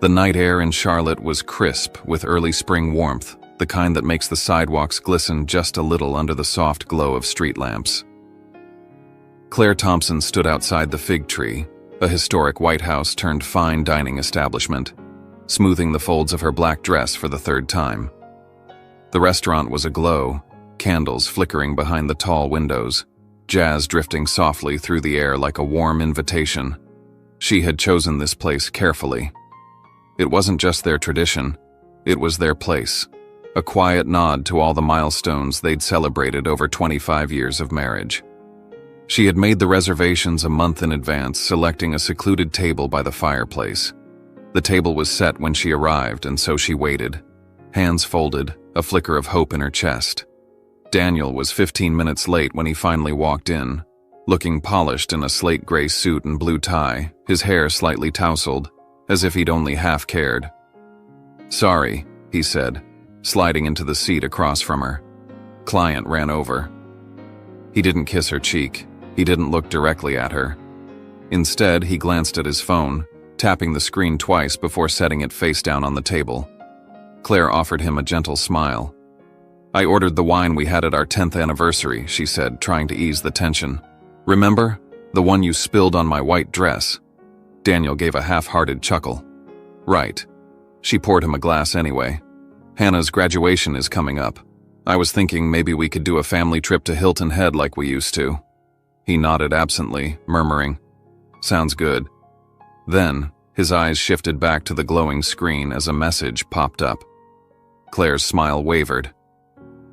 The night air in Charlotte was crisp with early spring warmth, the kind that makes the sidewalks glisten just a little under the soft glow of street lamps. Claire Thompson stood outside the Fig Tree, a historic White House turned fine dining establishment, smoothing the folds of her black dress for the third time. The restaurant was aglow, candles flickering behind the tall windows, jazz drifting softly through the air like a warm invitation. She had chosen this place carefully. It wasn't just their tradition, it was their place, a quiet nod to all the milestones they'd celebrated over 25 years of marriage. She had made the reservations a month in advance, selecting a secluded table by the fireplace. The table was set when she arrived, and so she waited, hands folded, a flicker of hope in her chest. Daniel was 15 minutes late when he finally walked in, looking polished in a slate gray suit and blue tie, his hair slightly tousled, as if he'd only half cared. "Sorry," he said, sliding into the seat across from her. Client ran over. He didn't kiss her cheek. He didn't look directly at her. Instead, he glanced at his phone, tapping the screen twice before setting it face down on the table. Claire offered him a gentle smile. "I ordered the wine we had at our 10th anniversary," she said, trying to ease the tension. "Remember? The one you spilled on my white dress." Daniel gave a half-hearted chuckle. "Right." She poured him a glass anyway. "Hannah's graduation is coming up. I was thinking maybe we could do a family trip to Hilton Head like we used to." He nodded absently, murmuring, "Sounds good." Then, his eyes shifted back to the glowing screen as a message popped up. Claire's smile wavered.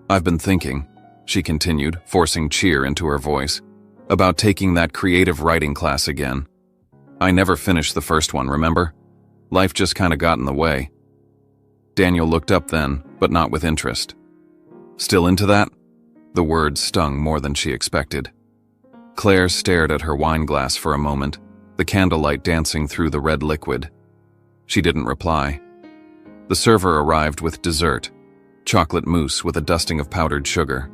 "I've been thinking," she continued, forcing cheer into her voice, "about taking that creative writing class again. I never finished the first one, remember? Life just kind of got in the way." Daniel looked up then, but not with interest. "Still into that?" The words stung more than she expected. Claire stared at her wine glass for a moment, the candlelight dancing through the red liquid. She didn't reply. The server arrived with dessert, chocolate mousse with a dusting of powdered sugar.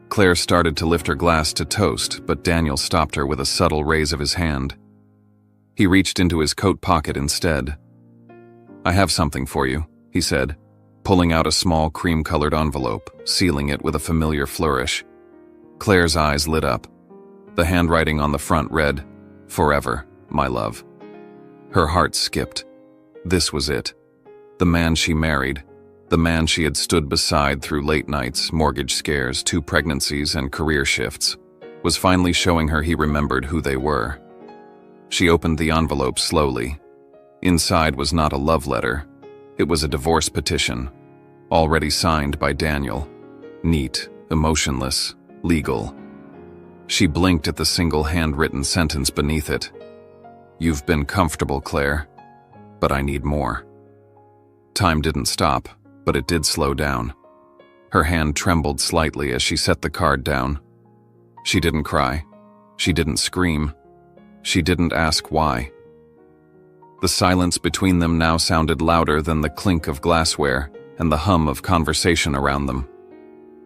Claire started to lift her glass to toast, but Daniel stopped her with a subtle raise of his hand. He reached into his coat pocket instead. "I have something for you," he said, pulling out a small cream-colored envelope, sealing it with a familiar flourish. Claire's eyes lit up. The handwriting on the front read, "Forever, my love." Her heart skipped. This was it. The man she married, the man she had stood beside through late nights, mortgage scares, 2 pregnancies, and career shifts, was finally showing her he remembered who they were. She opened the envelope slowly. Inside was not a love letter. It was a divorce petition, already signed by Daniel. Neat, emotionless, legal. She blinked at the single handwritten sentence beneath it. "You've been comfortable, Claire, but I need more." Time didn't stop, but it did slow down. Her hand trembled slightly as she set the card down. She didn't cry. She didn't scream. She didn't ask why. The silence between them now sounded louder than the clink of glassware and the hum of conversation around them.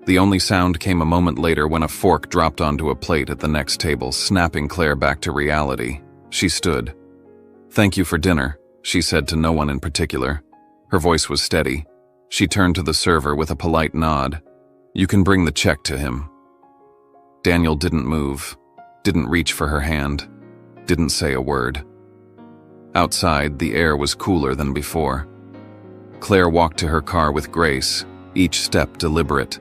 The only sound came a moment later when a fork dropped onto a plate at the next table, snapping Claire back to reality. She stood. "Thank you for dinner," she said to no one in particular. Her voice was steady. She turned to the server with a polite nod. "You can bring the check to him." Daniel didn't move, didn't reach for her hand, didn't say a word. Outside, the air was cooler than before. Claire walked to her car with grace, each step deliberate.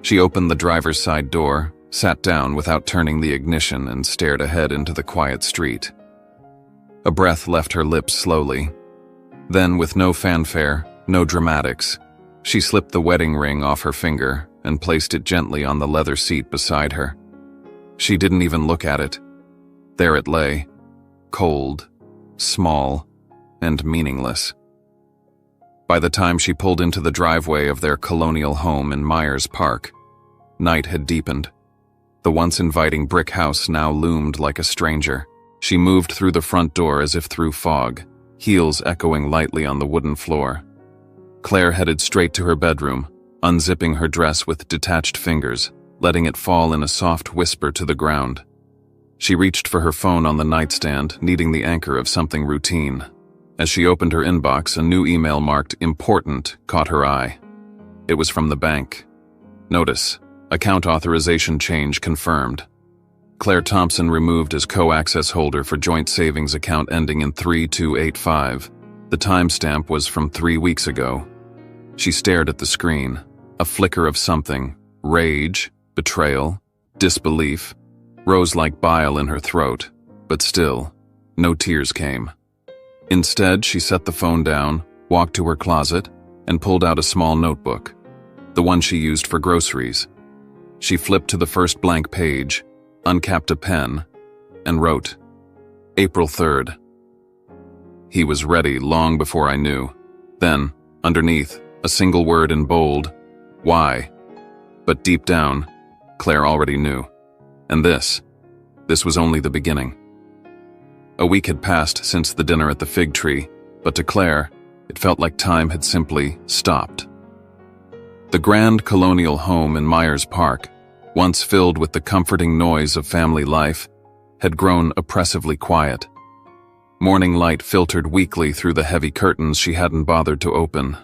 She opened the driver's side door, sat down without turning the ignition, and stared ahead into the quiet street. A breath left her lips slowly. Then, with no fanfare, no dramatics, she slipped the wedding ring off her finger and placed it gently on the leather seat beside her. She didn't even look at it. There it lay, cold, small, and meaningless. By the time she pulled into the driveway of their colonial home in Myers Park, night had deepened. The once inviting brick house now loomed like a stranger. She moved through the front door as if through fog, heels echoing lightly on the wooden floor. Claire headed straight to her bedroom, unzipping her dress with detached fingers, letting it fall in a soft whisper to the ground. She reached for her phone on the nightstand, needing the anchor of something routine. As she opened her inbox, a new email marked "Important" caught her eye. It was from the bank. Notice: account authorization change confirmed. Claire Thompson removed as co-access holder for joint savings account ending in 3285. The timestamp was from 3 weeks ago. She stared at the screen. A flicker of something, rage, betrayal, disbelief, rose like bile in her throat, but still, no tears came. Instead, she set the phone down, walked to her closet, and pulled out a small notebook, the one she used for groceries. She flipped to the first blank page, uncapped a pen, and wrote, April 3rd. He was ready long before I knew. Then, underneath, a single word in bold, why? But deep down, Claire already knew. And this was only the beginning. A week had passed since the dinner at the fig tree, but to Claire, it felt like time had simply stopped. The grand colonial home in Myers Park, once filled with the comforting noise of family life, had grown oppressively quiet. Morning light filtered weakly through the heavy curtains she hadn't bothered to open.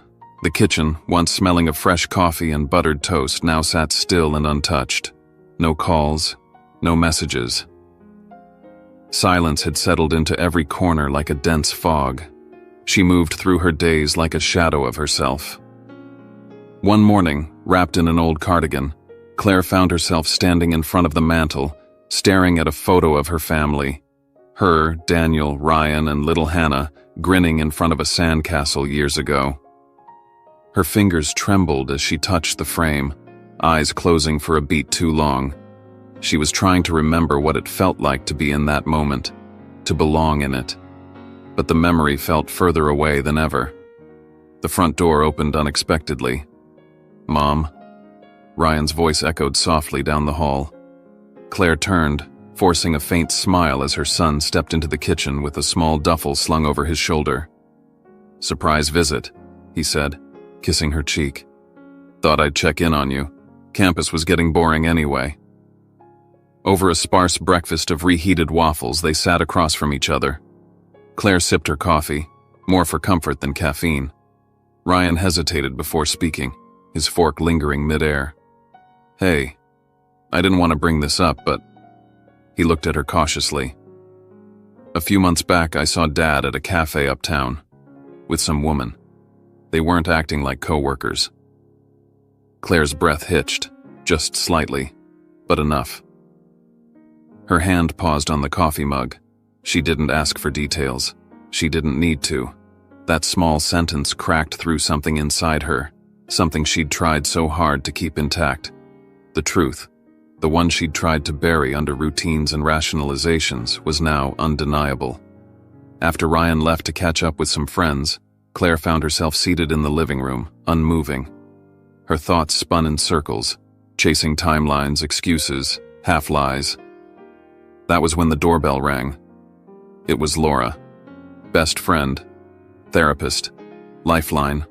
The kitchen, once smelling of fresh coffee and buttered toast, now sat still and untouched. No calls, no messages. Silence had settled into every corner like a dense fog. She moved through her days like a shadow of herself. One morning, wrapped in an old cardigan, Claire found herself standing in front of the mantel, staring at a photo of her family. Her, Daniel, Ryan, and little Hannah, grinning in front of a sandcastle years ago. Her fingers trembled as she touched the frame, eyes closing for a beat too long. She was trying to remember what it felt like to be in that moment, to belong in it. But the memory felt further away than ever. The front door opened unexpectedly. Mom? Ryan's voice echoed softly down the hall. Claire turned, forcing a faint smile as her son stepped into the kitchen with a small duffel slung over his shoulder. Surprise visit, he said, kissing her cheek. Thought I'd check in on you. Campus was getting boring anyway. Over a sparse breakfast of reheated waffles, they sat across from each other. Claire sipped her coffee, more for comfort than caffeine. Ryan hesitated before speaking, his fork lingering midair. Hey, I didn't want to bring this up, but... He looked at her cautiously. A few months back, I saw Dad at a cafe uptown, with some woman. They weren't acting like co-workers. Claire's breath hitched, just slightly, but enough. Her hand paused on the coffee mug. She didn't ask for details. She didn't need to. That small sentence cracked through something inside her, something she'd tried so hard to keep intact. The truth, the one she'd tried to bury under routines and rationalizations, was now undeniable. After Ryan left to catch up with some friends, Claire found herself seated in the living room, unmoving. Her thoughts spun in circles, chasing timelines, excuses, half-lies. That was when the doorbell rang. It was Laura. Best friend, therapist, lifeline.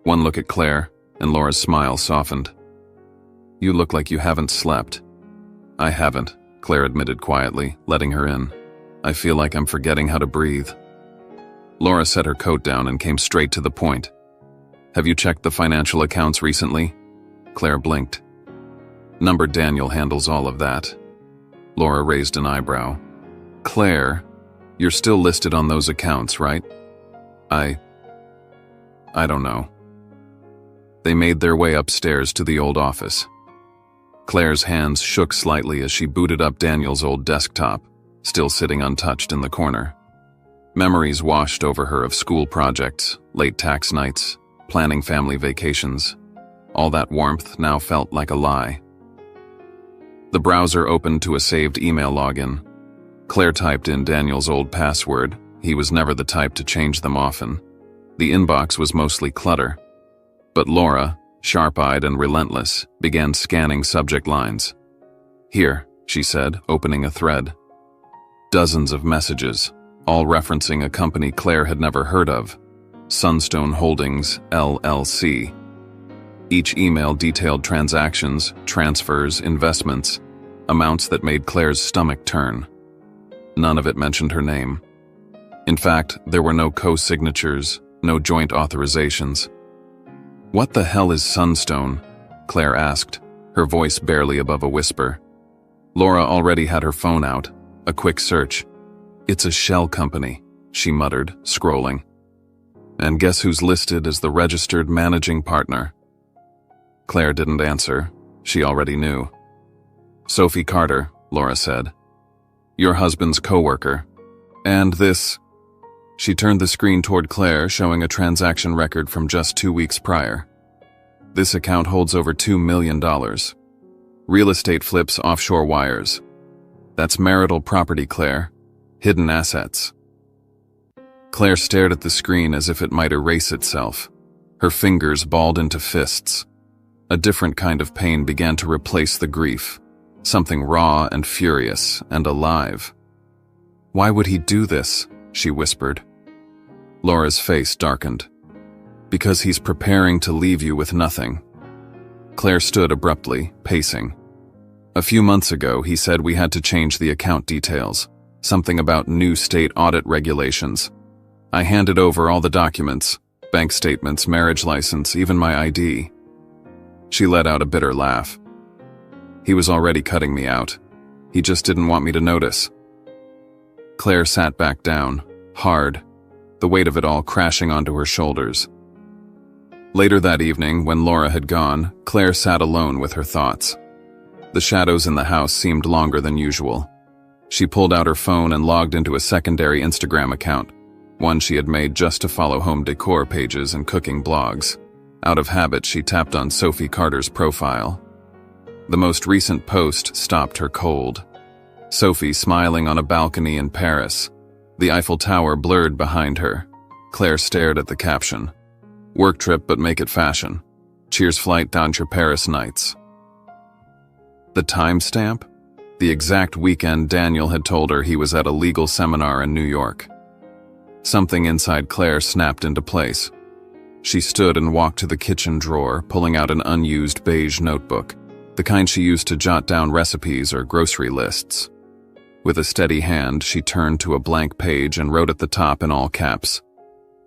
One look at Claire, and Laura's smile softened. You look like you haven't slept. I haven't, Claire admitted quietly, letting her in. I feel like I'm forgetting how to breathe. Laura set her coat down and came straight to the point. Have you checked the financial accounts recently? Claire blinked. Number Daniel handles all of that. Laura raised an eyebrow. Claire, you're still listed on those accounts, right? I don't know. They made their way upstairs to the old office. Claire's hands shook slightly as she booted up Daniel's old desktop, still sitting untouched in the corner. Memories washed over her of school projects, late tax nights, planning family vacations. All that warmth now felt like a lie. The browser opened to a saved email login. Claire typed in Daniel's old password. He was never the type to change them often. The inbox was mostly clutter. But Laura, sharp-eyed and relentless, began scanning subject lines. Here, she said, opening a thread. Dozens of messages, all referencing a company Claire had never heard of, Sunstone Holdings, LLC. Each email detailed transactions, transfers, investments, amounts that made Claire's stomach turn. None of it mentioned her name. In fact, there were no co-signatures, no joint authorizations. "What the hell is Sunstone?" Claire asked, her voice barely above a whisper. Laura already had her phone out, a quick search. "It's a shell company," she muttered, scrolling. "And guess who's listed as the registered managing partner?" Claire didn't answer. She already knew. "Sophie Carter," Laura said. "Your husband's co-worker. And this..." She turned the screen toward Claire, showing a transaction record from just 2 weeks prior. "This account holds over $2 million. Real estate flips offshore wires. That's marital property, Claire. Hidden assets." Claire stared at the screen as if it might erase itself. Her fingers balled into fists. A different kind of pain began to replace the grief. Something raw and furious and alive. "Why would he do this?" she whispered. Laura's face darkened. "Because he's preparing to leave you with nothing." Claire stood abruptly, pacing. "A few months ago, he said we had to change the account details. Something about new state audit regulations. I handed over all the documents, bank statements, marriage license, even my ID. She let out a bitter laugh. "He was already cutting me out. He just didn't want me to notice." Claire sat back down, hard, the weight of it all crashing onto her shoulders. Later that evening, when Laura had gone, Claire sat alone with her thoughts. The shadows in the house seemed longer than usual. She pulled out her phone and logged into a secondary Instagram account, one she had made just to follow home decor pages and cooking blogs. Out of habit, she tapped on Sophie Carter's profile. The most recent post stopped her cold. Sophie smiling on a balcony in Paris. The Eiffel Tower blurred behind her. Claire stared at the caption. "Work trip, but make it fashion. Cheers flight down to Paris nights." The timestamp? The exact weekend Daniel had told her he was at a legal seminar in New York. Something inside Claire snapped into place. She stood and walked to the kitchen drawer, pulling out an unused beige notebook, the kind she used to jot down recipes or grocery lists. With a steady hand, she turned to a blank page and wrote at the top in all caps.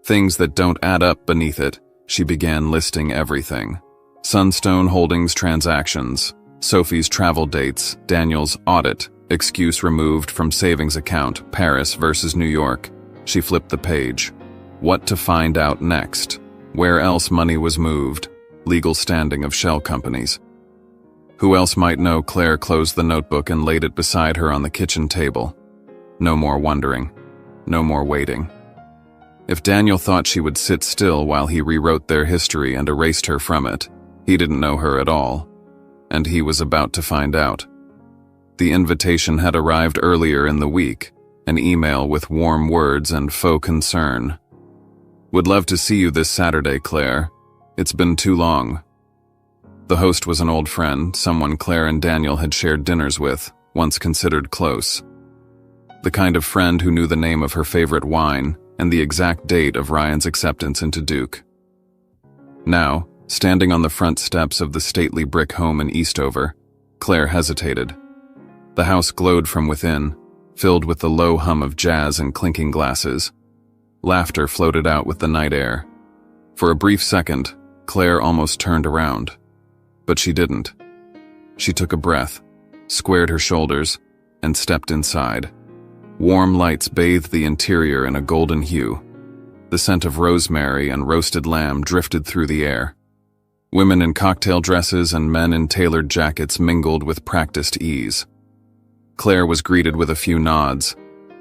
Things that don't add up beneath it, she began listing everything. Sunstone Holdings transactions, Sophie's travel dates, Daniel's audit, excuse removed from savings account, Paris versus New York. She flipped the page. What to find out next? Where else money was moved? Legal standing of shell companies. Who else might know? Claire closed the notebook and laid it beside her on the kitchen table. No more wondering. No more waiting. If Daniel thought she would sit still while he rewrote their history and erased her from it, he didn't know her at all. And he was about to find out. The invitation had arrived earlier in the week, an email with warm words and faux concern. "Would love to see you this Saturday, Claire. It's been too long." The host was an old friend, someone Claire and Daniel had shared dinners with, once considered close. The kind of friend who knew the name of her favorite wine and the exact date of Ryan's acceptance into Duke. Now, standing on the front steps of the stately brick home in Eastover, Claire hesitated. The house glowed from within, filled with the low hum of jazz and clinking glasses. Laughter floated out with the night air. For a brief second, Claire almost turned around. But she didn't. She took a breath, squared her shoulders, and stepped inside. Warm lights bathed the interior in a golden hue. The scent of rosemary and roasted lamb drifted through the air. Women in cocktail dresses and men in tailored jackets mingled with practiced ease. Claire was greeted with a few nods,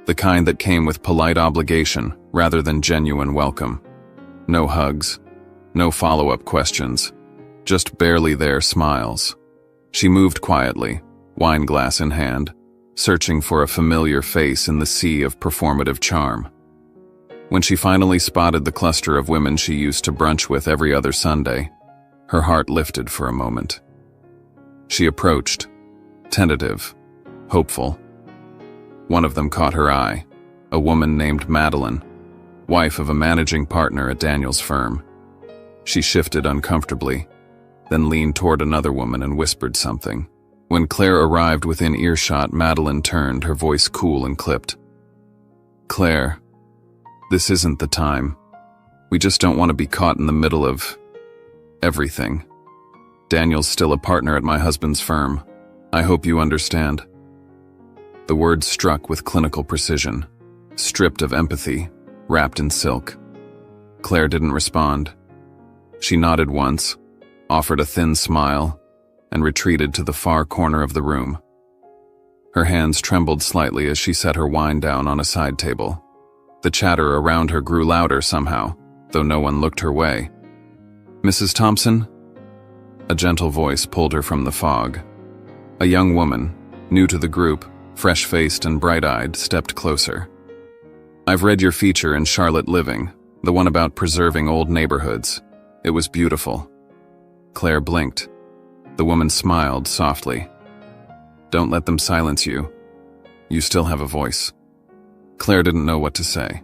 the kind that came with polite obligation rather than genuine welcome. No hugs, no follow-up questions, just barely there smiles. She moved quietly, wine glass in hand, searching for a familiar face in the sea of performative charm. When she finally spotted the cluster of women she used to brunch with every other Sunday, her heart lifted for a moment. She approached, tentative, hopeful. One of them caught her eye, a woman named Madeline, wife of a managing partner at Daniel's firm. She shifted uncomfortably, then leaned toward another woman and whispered something. When Claire arrived within earshot, Madeline turned, her voice cool and clipped. "Claire, This isn't the time. We just don't want to be caught in the middle of everything. Daniel's still a partner at my husband's firm. I hope you understand." The words struck with clinical precision, stripped of empathy, wrapped in silk. Claire didn't respond. She nodded once, offered a thin smile, and retreated to the far corner of the room. Her hands trembled slightly as she set her wine down on a side table. The chatter around her grew louder somehow, though no one looked her way. "Mrs. Thompson?" A gentle voice pulled her from the fog. A young woman, new to the group, fresh-faced and bright-eyed, stepped closer. "I've read your feature in Charlotte Living, the one about preserving old neighborhoods. It was beautiful." Claire blinked. The woman smiled softly. "Don't let them silence you. You still have a voice." Claire didn't know what to say.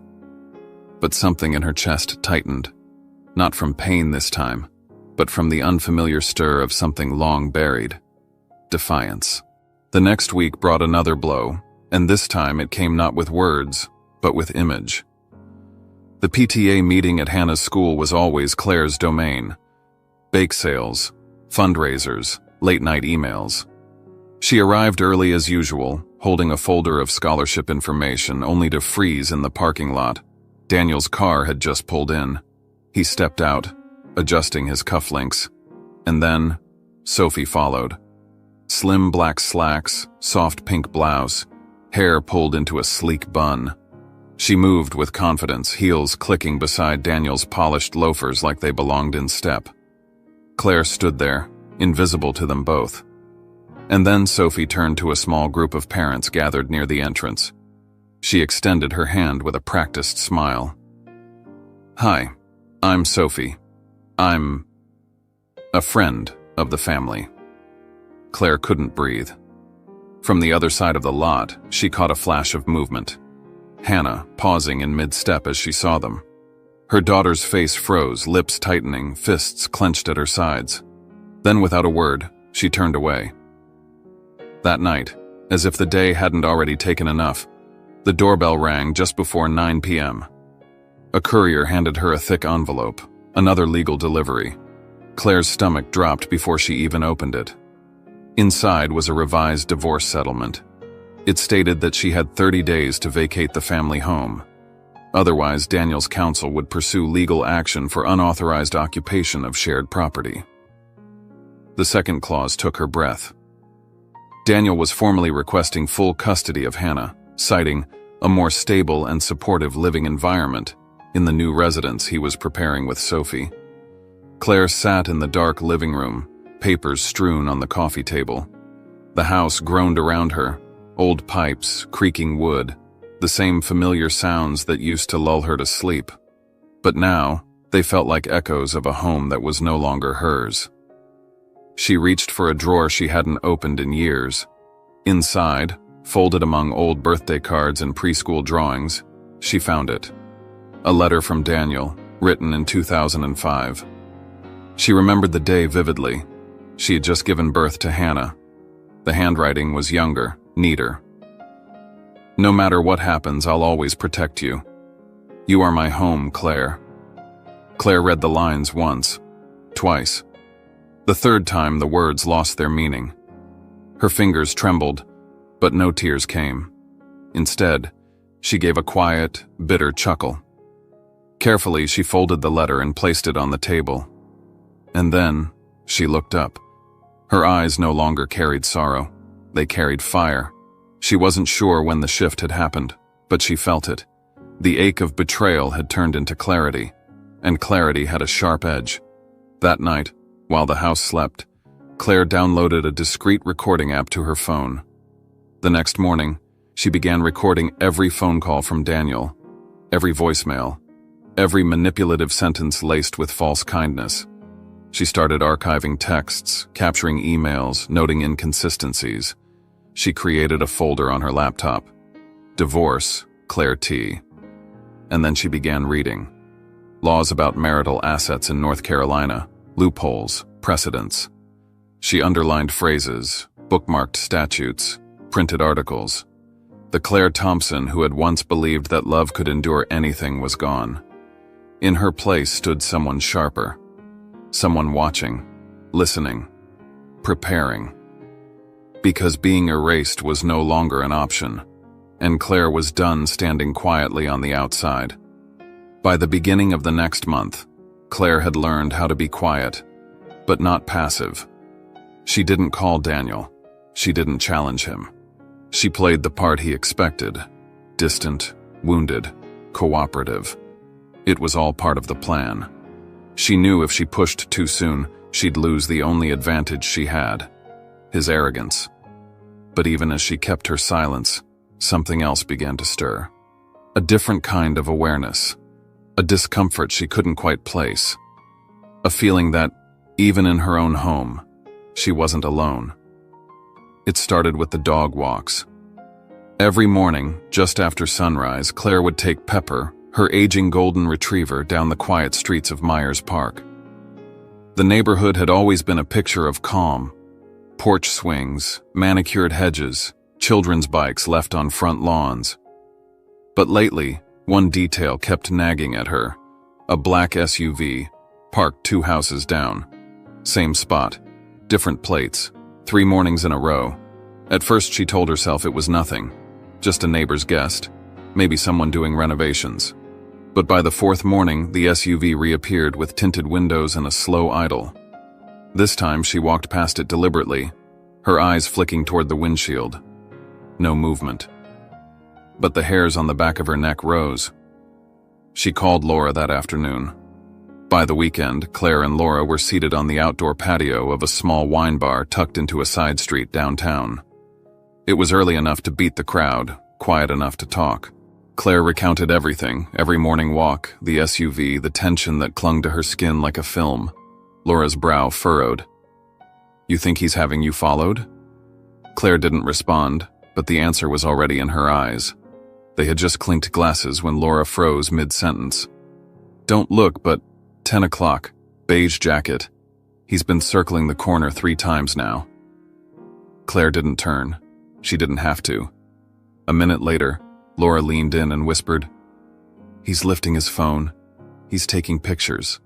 But something in her chest tightened, not from pain this time, but from the unfamiliar stir of something long buried. Defiance. The next week brought another blow, and this time it came not with words, but with image. The PTA meeting at Hannah's school was always Claire's domain. Bake sales, fundraisers, late-night emails. She arrived early as usual, holding a folder of scholarship information, only to freeze in the parking lot. Daniel's car had just pulled in. He stepped out, adjusting his cufflinks. And then, Sophie followed. Slim black slacks, soft pink blouse, hair pulled into a sleek bun. She moved with confidence, heels clicking beside Daniel's polished loafers like they belonged in step. Claire stood there, invisible to them both. And then Sophie turned to a small group of parents gathered near the entrance. She extended her hand with a practiced smile. "Hi, I'm Sophie. I'm a friend of the family." Claire couldn't breathe. From the other side of the lot, she caught a flash of movement. Hannah, pausing in mid-step as she saw them. Her daughter's face froze, lips tightening, fists clenched at her sides. Then, without a word, she turned away. That night, as if the day hadn't already taken enough, the doorbell rang just before 9 p.m. A courier handed her a thick envelope, another legal delivery. Claire's stomach dropped before she even opened it. Inside was a revised divorce settlement. It stated that she had 30 days to vacate the family home. Otherwise, Daniel's counsel would pursue legal action for unauthorized occupation of shared property. The second clause took her breath. Daniel was formally requesting full custody of Hannah, citing a more stable and supportive living environment in the new residence he was preparing with Sophie. Claire sat in the dark living room, papers strewn on the coffee table. The house groaned around her, old pipes, creaking wood, the same familiar sounds that used to lull her to sleep. But now, they felt like echoes of a home that was no longer hers. She reached for a drawer she hadn't opened in years. Inside, folded among old birthday cards and preschool drawings, she found it. A letter from Daniel, written in 2005. She remembered the day vividly. She had just given birth to Hannah. The handwriting was younger, neater. "No matter what happens, I'll always protect you. You are my home, Claire." Claire read the lines once, twice. The third time, the words lost their meaning. Her fingers trembled, but no tears came. Instead, she gave a quiet, bitter chuckle. Carefully, she folded the letter and placed it on the table. And then, she looked up. Her eyes no longer carried sorrow. They carried fire. She wasn't sure when the shift had happened, but she felt it. The ache of betrayal had turned into clarity, and clarity had a sharp edge. That night, while the house slept, Claire downloaded a discreet recording app to her phone. The next morning, she began recording every phone call from Daniel, every voicemail, every manipulative sentence laced with false kindness. She started archiving texts, capturing emails, noting inconsistencies. She created a folder on her laptop. Divorce, Claire T. And then she began reading. Laws about marital assets in North Carolina, loopholes, precedents. She underlined phrases, bookmarked statutes, printed articles. The Claire Thompson who had once believed that love could endure anything was gone. In her place stood someone sharper. Someone watching, listening, preparing. Because being erased was no longer an option, and Claire was done standing quietly on the outside. By the beginning of the next month, Claire had learned how to be quiet, but not passive. She didn't call Daniel. She didn't challenge him. She played the part he expected, distant, wounded, cooperative. It was all part of the plan. She knew if she pushed too soon, she'd lose the only advantage she had, his arrogance. But even as she kept her silence, something else began to stir. A different kind of awareness. A discomfort she couldn't quite place. A feeling that, even in her own home, she wasn't alone. It started with the dog walks. Every morning, just after sunrise, Claire would take Pepper, her aging golden retriever, down the quiet streets of Myers Park. The neighborhood had always been a picture of calm. Porch swings, manicured hedges, children's bikes left on front lawns. But lately, one detail kept nagging at her. A black SUV, parked 2 houses down. Same spot, different plates, 3 mornings in a row. At first she told herself it was nothing, just a neighbor's guest, maybe someone doing renovations. But by the 4th morning, the SUV reappeared with tinted windows and a slow idle. This time she walked past it deliberately, her eyes flicking toward the windshield. No movement. But the hairs on the back of her neck rose. She called Laura that afternoon. By the weekend, Claire and Laura were seated on the outdoor patio of a small wine bar tucked into a side street downtown. It was early enough to beat the crowd, quiet enough to talk. Claire recounted everything, every morning walk, the SUV, the tension that clung to her skin like a film. Laura's brow furrowed. "You think he's having you followed?" Claire didn't respond, but the answer was already in her eyes. They had just clinked glasses when Laura froze mid-sentence. "Don't look, but 10 o'clock, beige jacket. He's been circling the corner 3 times now." Claire didn't turn. She didn't have to. A minute later, Laura leaned in and whispered, "He's lifting his phone. He's taking pictures."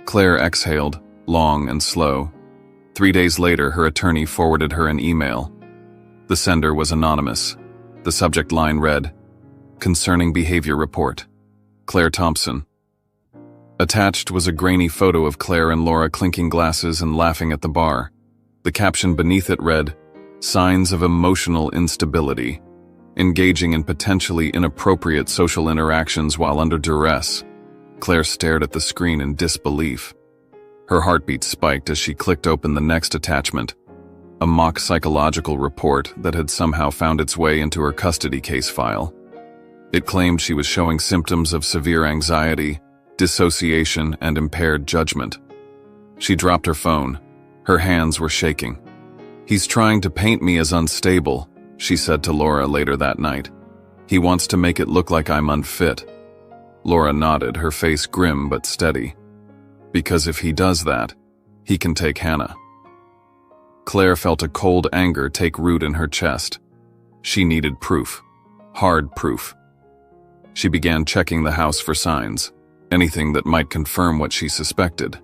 Claire exhaled, long and slow. 3 days later, her attorney forwarded her an email. The sender was anonymous. The subject line read, "Concerning behavior report. Claire Thompson." Attached was a grainy photo of Claire and Laura clinking glasses and laughing at the bar. The caption beneath it read, "Signs of emotional instability. Engaging in potentially inappropriate social interactions while under duress." Claire stared at the screen in disbelief. Her heartbeat spiked as she clicked open the next attachment, a mock psychological report that had somehow found its way into her custody case file. It claimed she was showing symptoms of severe anxiety, dissociation, and impaired judgment. She dropped her phone. Her hands were shaking. "He's trying to paint me as unstable," she said to Laura later that night. "He wants to make it look like I'm unfit." Laura nodded, her face grim but steady. "Because if he does that, he can take Hannah." Claire felt a cold anger take root in her chest. She needed proof. Hard proof. She began checking the house for signs, anything that might confirm what she suspected.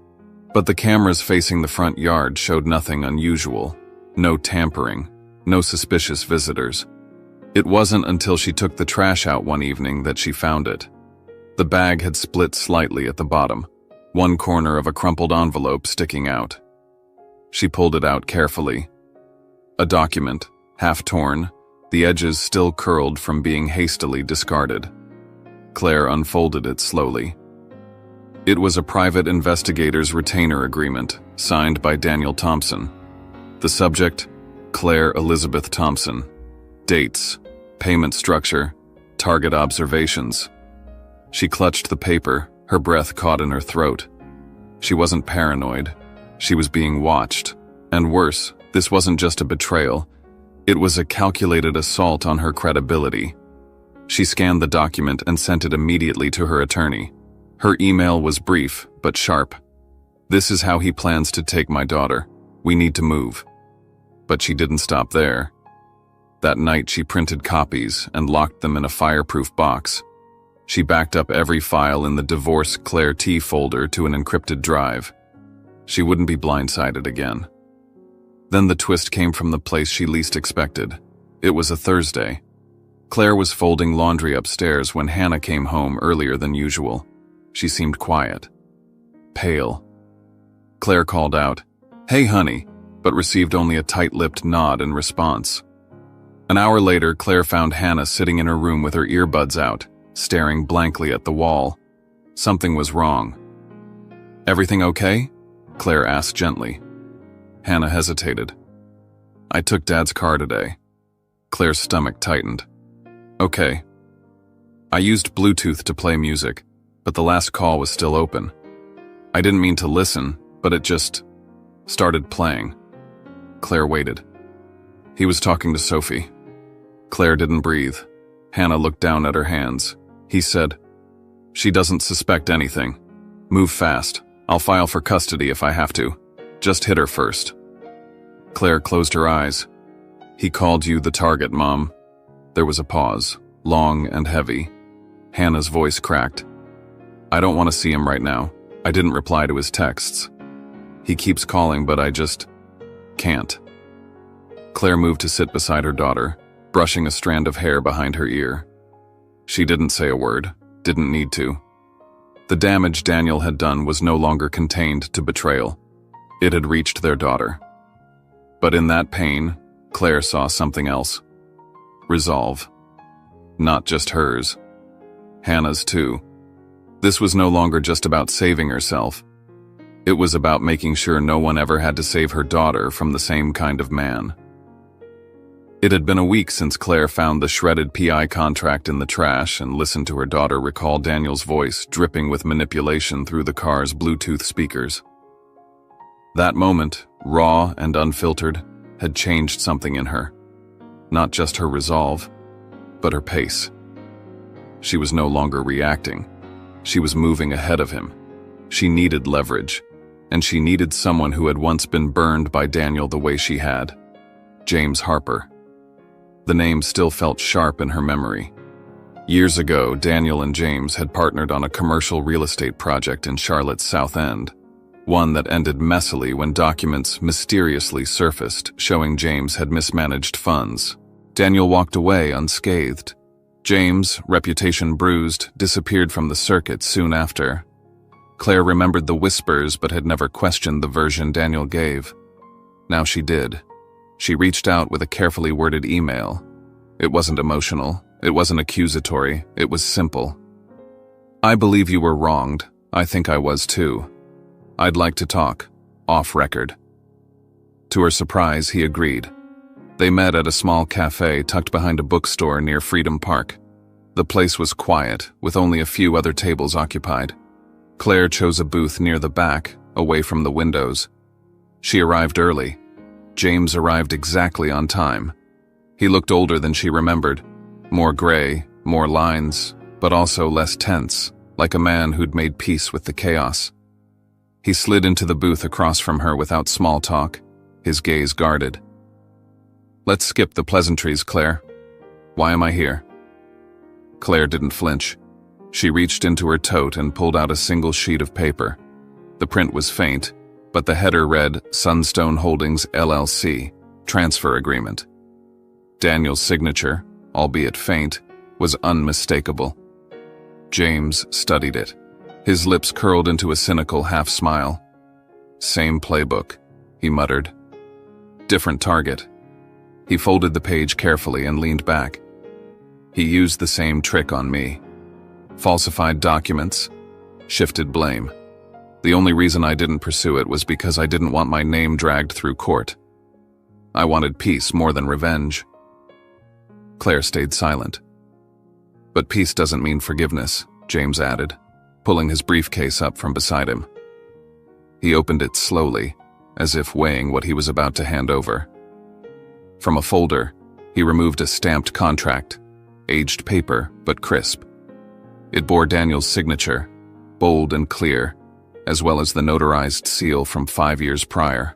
But the cameras facing the front yard showed nothing unusual. No tampering. No suspicious visitors. It wasn't until she took the trash out one evening that she found it. The bag had split slightly at the bottom, one corner of a crumpled envelope sticking out. She pulled it out carefully. A document, half torn, the edges still curled from being hastily discarded. Claire unfolded it slowly. It was a private investigator's retainer agreement, signed by Daniel Thompson. The subject, Claire Elizabeth Thompson. Dates, payment structure, target observations. She clutched the paper, her breath caught in her throat. She wasn't paranoid. She was being watched. And worse, this wasn't just a betrayal. It was a calculated assault on her credibility. She scanned the document and sent it immediately to her attorney. Her email was brief, but sharp. "This is how he plans to take my daughter. We need to move." But she didn't stop there. That night she printed copies and locked them in a fireproof box. She backed up every file in the Divorce Claire T folder to an encrypted drive. She wouldn't be blindsided again. Then the twist came from the place she least expected. It was a Thursday. Claire was folding laundry upstairs when Hannah came home earlier than usual. She seemed quiet, pale. Claire called out, "Hey, honey," but received only a tight-lipped nod in response. An hour later, Claire found Hannah sitting in her room with her earbuds out, staring blankly at the wall. Something was wrong. "Everything okay?" Claire asked gently. Hannah hesitated. "I took Dad's car today." Claire's stomach tightened. "Okay." "I used Bluetooth to play music, but the last call was still open. I didn't mean to listen, but it just started playing." Claire waited. "He was talking to Sophie." Claire didn't breathe. Hannah looked down at her hands. He said, "She doesn't suspect anything. Move fast. I'll file for custody if I have to. Just hit her first." Claire closed her eyes. "He called you the target, Mom." There was a pause, long and heavy. Hannah's voice cracked. "I don't want to see him right now. I didn't reply to his texts. He keeps calling, but I just can't." Claire moved to sit beside her daughter, brushing a strand of hair behind her ear. She didn't say a word, didn't need to. The damage Daniel had done was no longer contained to betrayal. It had reached their daughter. But in that pain, Claire saw something else. Resolve. Not just hers. Hannah's too. This was no longer just about saving herself. It was about making sure no one ever had to save her daughter from the same kind of man. It had been a week since Claire found the shredded PI contract in the trash and listened to her daughter recall Daniel's voice dripping with manipulation through the car's Bluetooth speakers. That moment, raw and unfiltered, had changed something in her. Not just her resolve, but her pace. She was no longer reacting. She was moving ahead of him. She needed leverage, and she needed someone who had once been burned by Daniel the way she had. James Harper. The name still felt sharp in her memory. Years ago, Daniel and James had partnered on a commercial real estate project in Charlotte's South End, one that ended messily when documents mysteriously surfaced showing James had mismanaged funds. Daniel walked away unscathed. James, reputation bruised, disappeared from the circuit soon after. Claire remembered the whispers but had never questioned the version Daniel gave. Now she did. She reached out with a carefully worded email. It wasn't emotional. It wasn't accusatory. It was simple. "I believe you were wronged. I think I was too. I'd like to talk, off record." To her surprise, he agreed. They met at a small cafe tucked behind a bookstore near Freedom Park. The place was quiet, with only a few other tables occupied. Claire chose a booth near the back, away from the windows. She arrived early. James arrived exactly on time. He looked older than she remembered. More gray, more lines, but also less tense, like a man who'd made peace with the chaos. He slid into the booth across from her without small talk, his gaze guarded. "Let's skip the pleasantries, Claire. Why am I here?" Claire didn't flinch. She reached into her tote and pulled out a single sheet of paper. The print was faint, but the header read Sunstone Holdings LLC, Transfer Agreement. Daniel's signature, albeit faint, was unmistakable. James studied it. His lips curled into a cynical half-smile. "Same playbook," he muttered. "Different target." He folded the page carefully and leaned back. "He used the same trick on me. Falsified documents, shifted blame. The only reason I didn't pursue it was because I didn't want my name dragged through court. I wanted peace more than revenge." Claire stayed silent. "But peace doesn't mean forgiveness," James added, pulling his briefcase up from beside him. He opened it slowly, as if weighing what he was about to hand over. From a folder, he removed a stamped contract, aged paper but crisp. It bore Daniel's signature, bold and clear, as well as the notarized seal from 5 years prior.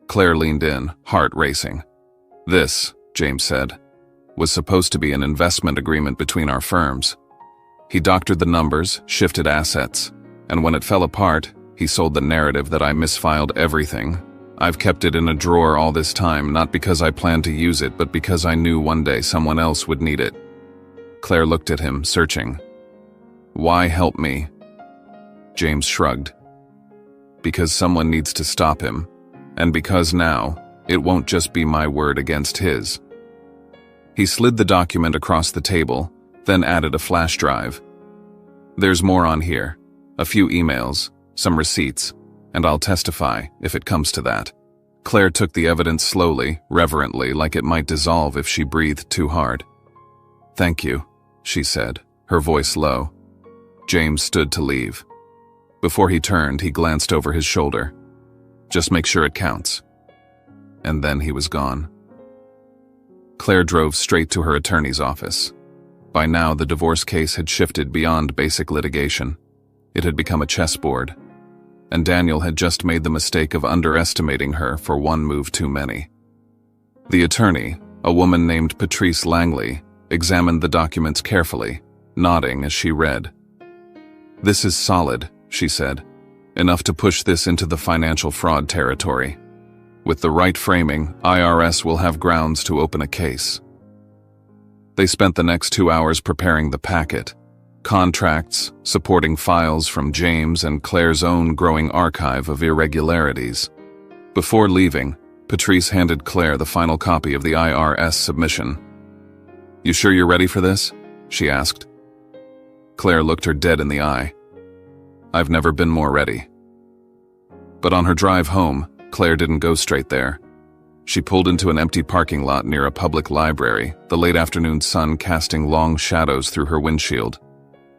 Claire leaned in, heart racing. "This," James said, was supposed to be an investment agreement between our firms. He doctored the numbers, shifted assets, and when it fell apart, he sold the narrative that I misfiled everything. I've kept it in a drawer all this time, not because I planned to use it, but because I knew one day someone else would need it. Claire looked at him, searching. Why help me? James shrugged. Because someone needs to stop him, and because now, it won't just be my word against his. He slid the document across the table, then added a flash drive. There's more on here. A few emails, some receipts, and I'll testify if it comes to that. Claire took the evidence slowly, reverently, like it might dissolve if she breathed too hard. Thank you, she said, her voice low. James stood to leave. Before he turned, he glanced over his shoulder. Just make sure it counts. And then he was gone. Claire drove straight to her attorney's office. By now, the divorce case had shifted beyond basic litigation. It had become a chessboard. And Daniel had just made the mistake of underestimating her for one move too many. The attorney, a woman named Patrice Langley, examined the documents carefully, nodding as she read. This is solid, she said, enough to push this into the financial fraud territory. With the right framing, IRS will have grounds to open a case. They spent the next 2 hours preparing the packet, contracts, supporting files from James and Claire's own growing archive of irregularities. Before leaving, Patrice handed Claire the final copy of the IRS submission. You sure you're ready for this? She asked. Claire looked her dead in the eye. I've never been more ready. But on her drive home, Claire didn't go straight there. She pulled into an empty parking lot near a public library, the late afternoon sun casting long shadows through her windshield.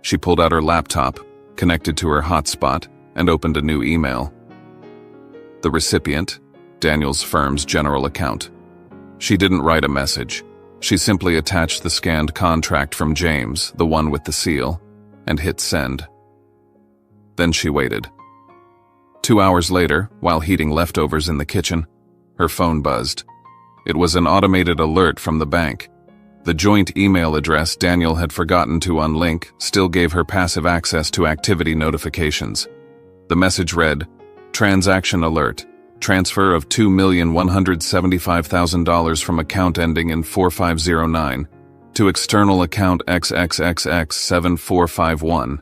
She pulled out her laptop, connected to her hotspot, and opened a new email. The recipient, Daniel's firm's general account. She didn't write a message. She simply attached the scanned contract from James, the one with the seal, and hit send. Then she waited. 2 hours later, while heating leftovers in the kitchen, her phone buzzed. It was an automated alert from the bank. The joint email address Daniel had forgotten to unlink still gave her passive access to activity notifications. The message read, Transaction alert. Transfer of $2,175,000 from account ending in 4509 to external account XXXX7451.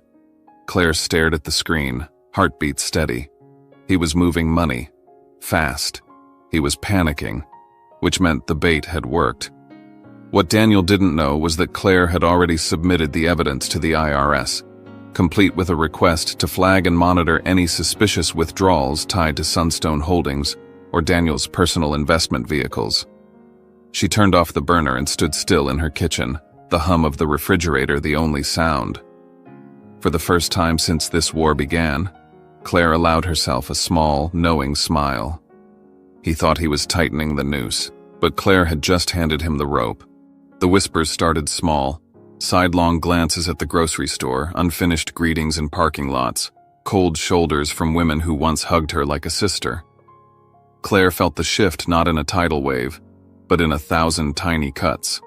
Claire stared at the screen, heartbeat steady. He was moving money. Fast. He was panicking, which meant the bait had worked. What Daniel didn't know was that Claire had already submitted the evidence to the IRS, complete with a request to flag and monitor any suspicious withdrawals tied to Sunstone Holdings or Daniel's personal investment vehicles. She turned off the burner and stood still in her kitchen, the hum of the refrigerator the only sound. For the first time since this war began, Claire allowed herself a small, knowing smile. He thought he was tightening the noose, but Claire had just handed him the rope. The whispers started small, sidelong glances at the grocery store, unfinished greetings in parking lots, cold shoulders from women who once hugged her like a sister. Claire felt the shift not in a tidal wave, but in 1,000 tiny cuts.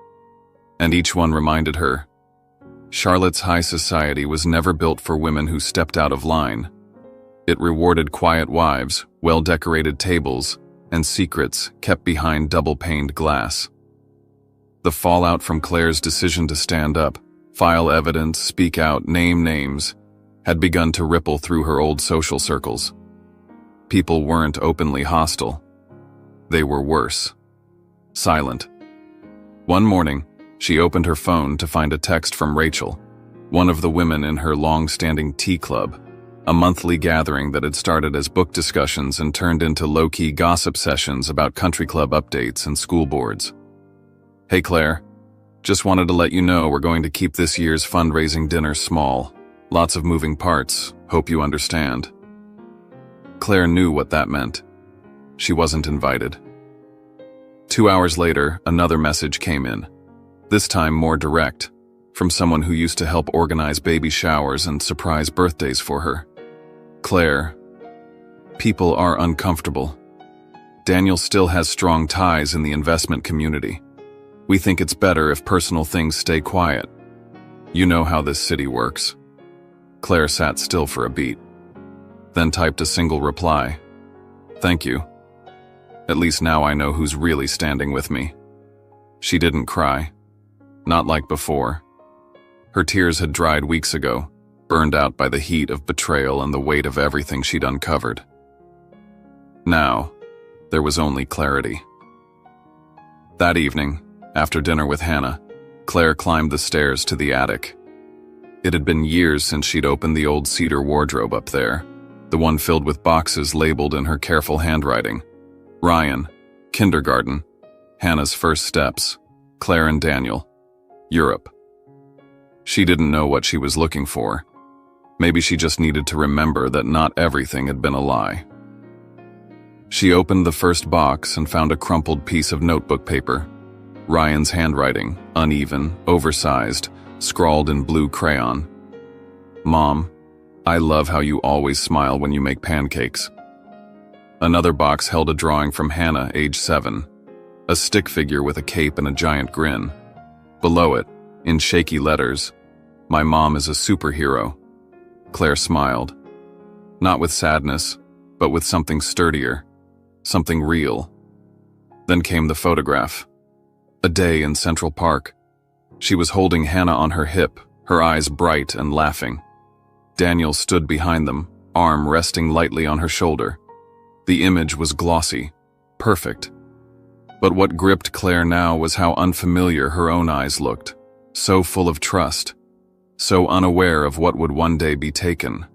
And each one reminded her, Charlotte's high society was never built for women who stepped out of line. It rewarded quiet wives, well-decorated tables, and secrets kept behind double-paned glass. The fallout from Claire's decision to stand up, file evidence, speak out, name names, had begun to ripple through her old social circles. People weren't openly hostile. They were worse. Silent. One morning, she opened her phone to find a text from Rachel, one of the women in her long-standing tea club, a monthly gathering that had started as book discussions and turned into low-key gossip sessions about country club updates and school boards. Hey Claire, just wanted to let you know we're going to keep this year's fundraising dinner small. Lots of moving parts, hope you understand. Claire knew what that meant. She wasn't invited. 2 hours later, another message came in. This time more direct, from someone who used to help organize baby showers and surprise birthdays for her. Claire, people are uncomfortable. Daniel still has strong ties in the investment community. We think it's better if personal things stay quiet. You know how this city works." Claire sat still for a beat, then typed a single reply. "Thank you. At least now I know who's really standing with me." She didn't cry. Not like before. Her tears had dried weeks ago, burned out by the heat of betrayal and the weight of everything she'd uncovered. Now, there was only clarity. That evening, after dinner with Hannah, Claire climbed the stairs to the attic. It had been years since she'd opened the old cedar wardrobe up there, the one filled with boxes labeled in her careful handwriting. Ryan, kindergarten, Hannah's first steps, Claire and Daniel, Europe. She didn't know what she was looking for. Maybe she just needed to remember that not everything had been a lie. She opened the first box and found a crumpled piece of notebook paper. Ryan's handwriting, uneven, oversized, scrawled in blue crayon. "Mom, I love how you always smile when you make pancakes." Another box held a drawing from Hannah, age 7, a stick figure with a cape and a giant grin. Below it, in shaky letters, "My mom is a superhero." Claire smiled. Not with sadness, but with something sturdier, something real. Then came the photograph. A day in Central Park. She was holding Hannah on her hip, her eyes bright and laughing. Daniel stood behind them, arm resting lightly on her shoulder. The image was glossy, perfect. But what gripped Claire now was how unfamiliar her own eyes looked, so full of trust, so unaware of what would one day be taken.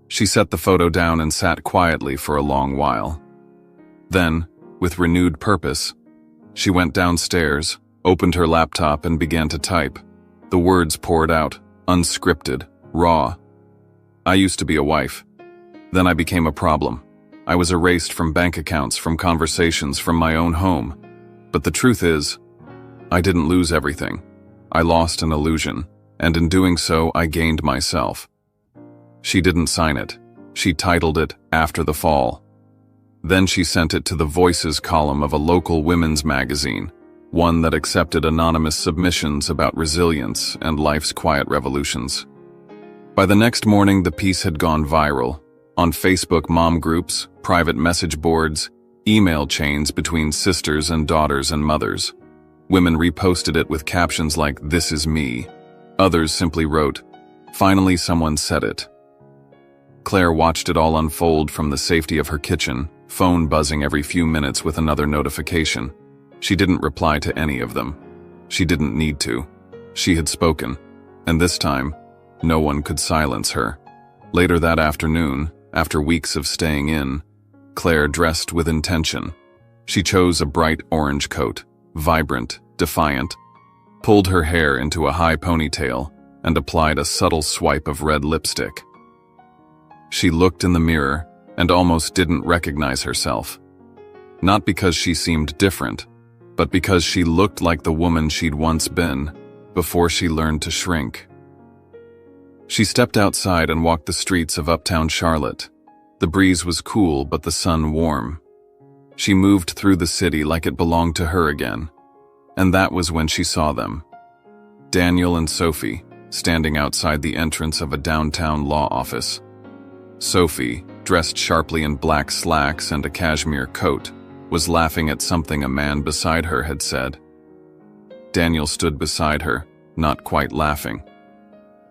She set the photo down and sat quietly for a long while. Then, with renewed purpose, she went downstairs, opened her laptop and began to type. The words poured out, unscripted, raw. "I used to be a wife. Then I became a problem. I was erased from bank accounts, from conversations, from my own home. But the truth is, I didn't lose everything. I lost an illusion, and in doing so, I gained myself." She didn't sign it. She titled it "After the Fall." Then she sent it to the Voices column of a local women's magazine, one that accepted anonymous submissions about resilience and life's quiet revolutions. By the next morning, the piece had gone viral. On Facebook mom groups, private message boards, email chains between sisters and daughters and mothers. Women reposted it with captions like, "This is me." Others simply wrote, "Finally someone said it." Claire watched it all unfold from the safety of her kitchen, phone buzzing every few minutes with another notification. She didn't reply to any of them. She didn't need to. She had spoken, and this time, no one could silence her. Later that afternoon, after weeks of staying in, Claire dressed with intention. She chose a bright orange coat, vibrant, defiant, pulled her hair into a high ponytail, and applied a subtle swipe of red lipstick. She looked in the mirror and almost didn't recognize herself. Not because she seemed different, but because she looked like the woman she'd once been, before she learned to shrink. She stepped outside and walked the streets of uptown Charlotte. The breeze was cool, but the sun warm. She moved through the city like it belonged to her again. And that was when she saw them. Daniel and Sophie, standing outside the entrance of a downtown law office. Sophie, dressed sharply in black slacks and a cashmere coat, was laughing at something a man beside her had said. Daniel stood beside her, not quite laughing.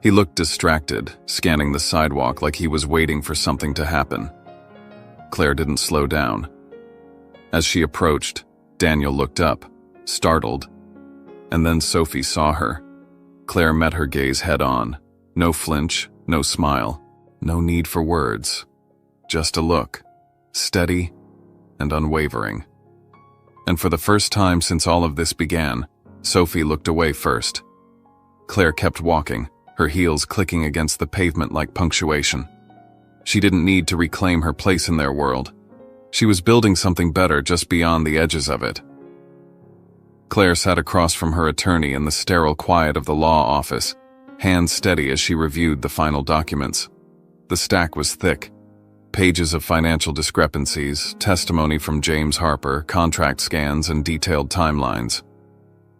He looked distracted, scanning the sidewalk like he was waiting for something to happen. Claire didn't slow down. As she approached, Daniel looked up, startled. And then Sophie saw her. Claire met her gaze head-on. No flinch, no smile, no need for words. Just a look, steady and unwavering. And for the first time since all of this began, Sophie looked away first. Claire kept walking, her heels clicking against the pavement like punctuation. She didn't need to reclaim her place in their world. She was building something better just beyond the edges of it. Claire sat across from her attorney in the sterile quiet of the law office, hands steady as she reviewed the final documents. The stack was thick. Pages of financial discrepancies, testimony from James Harper, contract scans, and detailed timelines.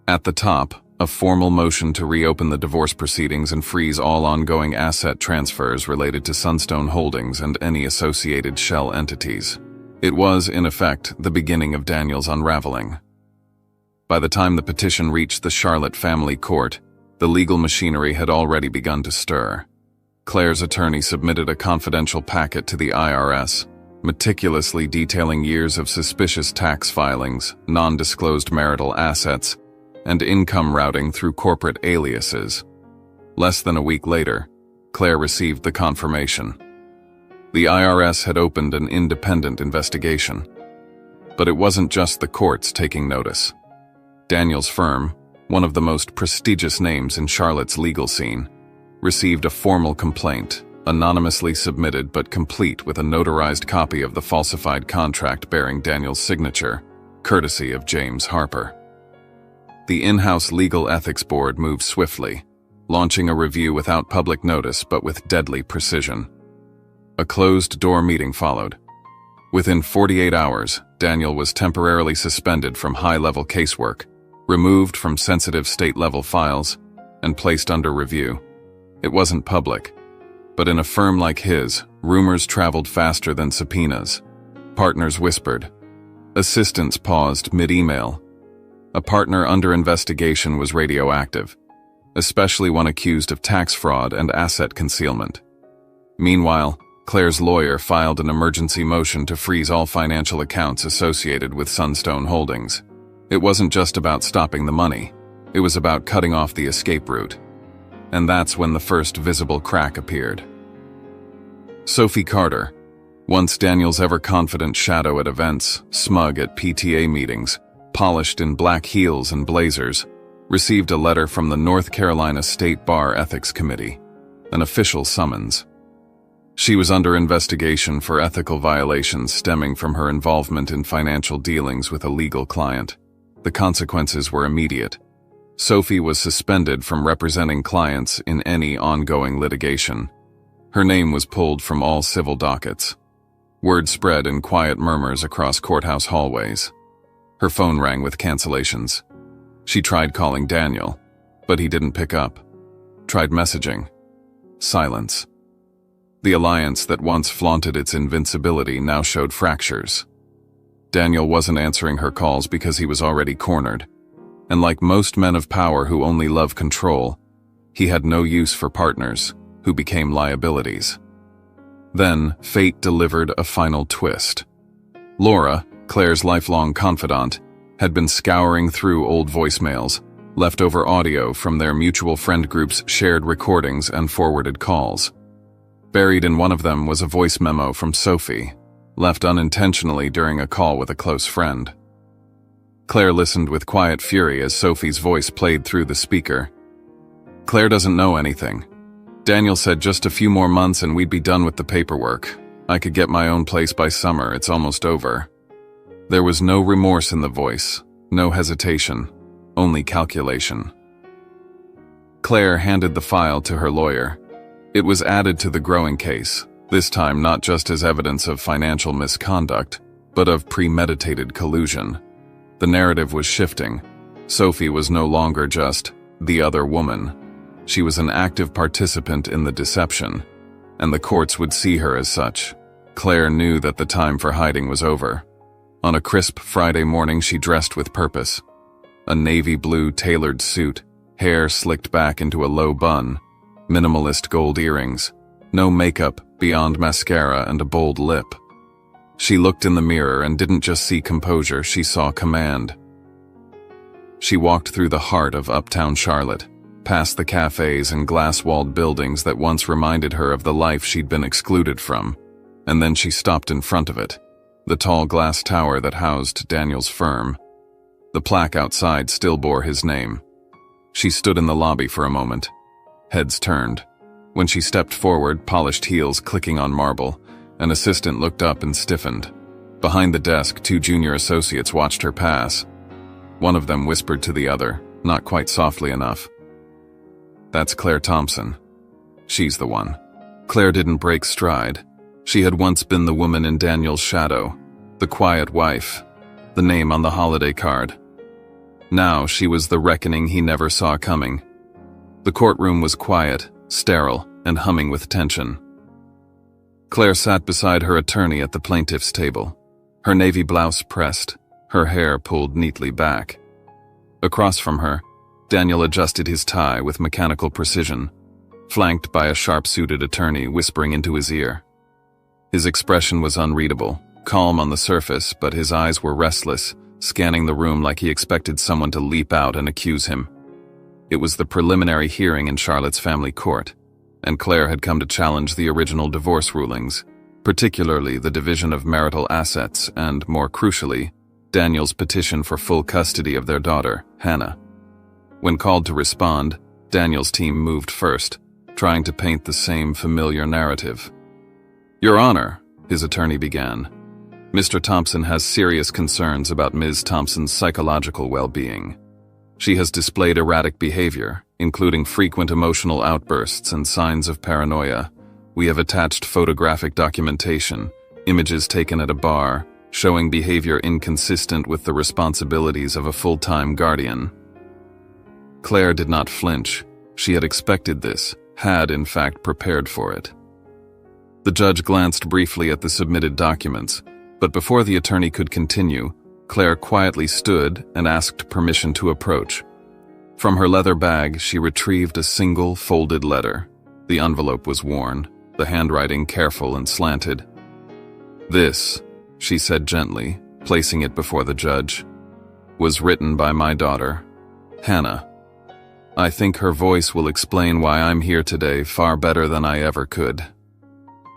At the top, a formal motion to reopen the divorce proceedings and freeze all ongoing asset transfers related to Sunstone Holdings and any associated shell entities. It was, in effect, the beginning of Daniel's unraveling. By the time the petition reached the Charlotte family court, the legal machinery had already begun to stir. Claire's attorney submitted a confidential packet to the IRS, meticulously detailing years of suspicious tax filings, non-disclosed marital assets, and income routing through corporate aliases. Less than a week later, Claire received the confirmation. The IRS had opened an independent investigation. But it wasn't just the courts taking notice. Daniel's firm, one of the most prestigious names in Charlotte's legal scene, received a formal complaint, anonymously submitted but complete with a notarized copy of the falsified contract bearing Daniel's signature, courtesy of James Harper. The in-house legal ethics board moved swiftly, launching a review without public notice but with deadly precision. A closed-door meeting followed. Within 48 hours, Daniel was temporarily suspended from high-level casework, removed from sensitive state-level files, and placed under review. It wasn't public, but in a firm like his, rumors traveled faster than subpoenas. Partners whispered. Assistants paused mid-email. A partner under investigation was radioactive, especially one accused of tax fraud and asset concealment. Meanwhile, Claire's lawyer filed an emergency motion to freeze all financial accounts associated with Sunstone Holdings. It wasn't just about stopping the money. It was about cutting off the escape route. And that's when the first visible crack appeared. Sophie Carter, once Daniel's ever-confident shadow at events, smug at PTA meetings, polished in black heels and blazers, received a letter from the North Carolina State Bar Ethics Committee, an official summons. She was under investigation for ethical violations stemming from her involvement in financial dealings with a legal client. The consequences were immediate. Sophie was suspended from representing clients in any ongoing litigation. Her name was pulled from all civil dockets. Word spread in quiet murmurs across courthouse hallways. Her phone rang with cancellations. She tried calling Daniel, but he didn't pick up. Tried messaging. Silence. The alliance that once flaunted its invincibility now showed fractures. Daniel wasn't answering her calls because he was already cornered. And like most men of power who only love control, he had no use for partners who became liabilities. Then, fate delivered a final twist. Laura, Claire's lifelong confidant, had been scouring through old voicemails, leftover audio from their mutual friend group's shared recordings and forwarded calls. Buried in one of them was a voice memo from Sophie, left unintentionally during a call with a close friend. Claire listened with quiet fury as Sophie's voice played through the speaker. Claire doesn't know anything. Daniel said just a few more months and we'd be done with the paperwork. I could get my own place by summer, it's almost over. There was no remorse in the voice, no hesitation, only calculation. Claire handed the file to her lawyer. It was added to the growing case, this time not just as evidence of financial misconduct, but of premeditated collusion. The narrative was shifting. Sophie was no longer just the other woman. She was an active participant in the deception, and the courts would see her as such. Claire knew that the time for hiding was over. On a crisp Friday morning, she dressed with purpose. A navy blue tailored suit, hair slicked back into a low bun, minimalist gold earrings, no makeup beyond mascara and a bold lip. She looked in the mirror and didn't just see composure, she saw command. She walked through the heart of uptown Charlotte, past the cafes and glass-walled buildings that once reminded her of the life she'd been excluded from, and then she stopped in front of it, the tall glass tower that housed Daniel's firm. The plaque outside still bore his name. She stood in the lobby for a moment. Heads turned. When she stepped forward, polished heels clicking on marble, an assistant looked up and stiffened. Behind the desk, 2 junior associates watched her pass. One of them whispered to the other, not quite softly enough. That's Claire Thompson. She's the one. Claire didn't break stride. She had once been the woman in Daniel's shadow, the quiet wife, the name on the holiday card. Now she was the reckoning he never saw coming. The courtroom was quiet, sterile, and humming with tension. Claire sat beside her attorney at the plaintiff's table, her navy blouse pressed, her hair pulled neatly back. Across from her, Daniel adjusted his tie with mechanical precision, flanked by a sharp-suited attorney whispering into his ear. His expression was unreadable, calm on the surface, but his eyes were restless, scanning the room like he expected someone to leap out and accuse him. It was the preliminary hearing in Charlotte's family court, and Claire had come to challenge the original divorce rulings, particularly the division of marital assets and, more crucially, Daniel's petition for full custody of their daughter, Hannah. When called to respond, Daniel's team moved first, trying to paint the same familiar narrative. "Your Honor," his attorney began, "Mr. Thompson has serious concerns about Ms. Thompson's psychological well-being. She has displayed erratic behavior, including frequent emotional outbursts and signs of paranoia. We have attached photographic documentation, images taken at a bar, showing behavior inconsistent with the responsibilities of a full-time guardian." Claire did not flinch. She had expected this, had in fact prepared for it. The judge glanced briefly at the submitted documents, but before the attorney could continue, Claire quietly stood and asked permission to approach. From her leather bag, she retrieved a single folded letter. The envelope was worn, the handwriting careful and slanted. "This," she said gently, placing it before the judge, "was written by my daughter, Hannah. I think her voice will explain why I'm here today far better than I ever could."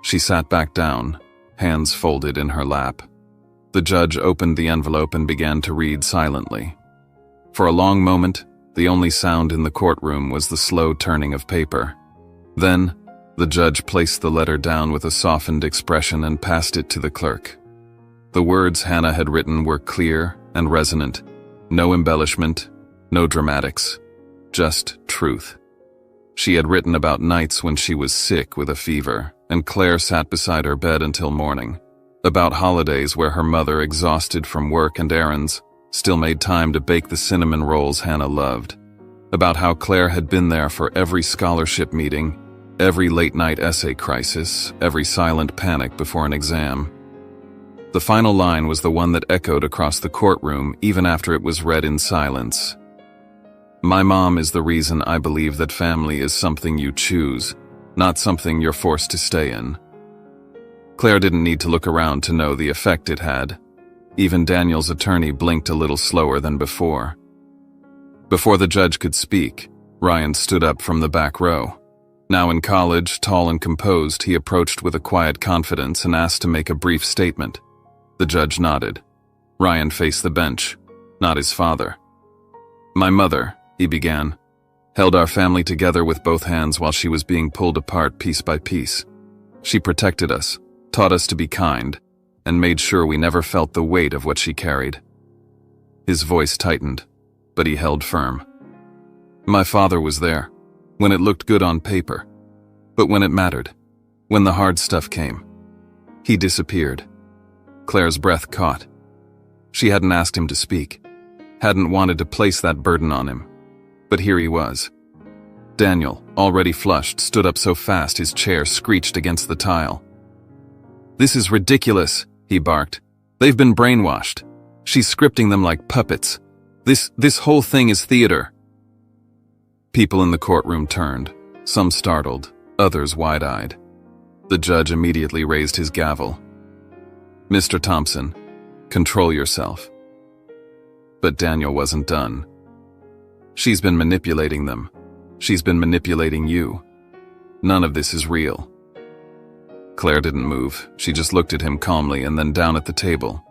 She sat back down, hands folded in her lap. The judge opened the envelope and began to read silently. For a long moment, the only sound in the courtroom was the slow turning of paper. Then, the judge placed the letter down with a softened expression and passed it to the clerk. The words Hannah had written were clear and resonant. No embellishment, no dramatics, just truth. She had written about nights when she was sick with a fever, and Claire sat beside her bed until morning. About holidays where her mother, exhausted from work and errands, still made time to bake the cinnamon rolls Hannah loved. About how Claire had been there for every scholarship meeting, every late-night essay crisis, every silent panic before an exam. The final line was the one that echoed across the courtroom even after it was read in silence. "My mom is the reason I believe that family is something you choose, not something you're forced to stay in." Claire didn't need to look around to know the effect it had. Even Daniel's attorney blinked a little slower than before. Before the judge could speak, Ryan stood up from the back row. Now in college, tall and composed, he approached with a quiet confidence and asked to make a brief statement. The judge nodded. Ryan faced the bench, not his father. "My mother," he began, "held our family together with both hands while she was being pulled apart piece by piece. She protected us, taught us to be kind, and made sure we never felt the weight of what she carried." His voice tightened, but he held firm. "My father was there, when it looked good on paper. But when it mattered, when the hard stuff came, he disappeared." Claire's breath caught. She hadn't asked him to speak, hadn't wanted to place that burden on him. But here he was. Daniel, already flushed, stood up so fast his chair screeched against the tile. "This is ridiculous," he barked. "They've been brainwashed. She's scripting them like puppets. This whole thing is theater." People in the courtroom turned, some startled, others wide-eyed. The judge immediately raised his gavel. "Mr. Thompson, control yourself." But Daniel wasn't done. "She's been manipulating them. She's been manipulating you. None of this is real." Claire didn't move. She just looked at him calmly and then down at the table.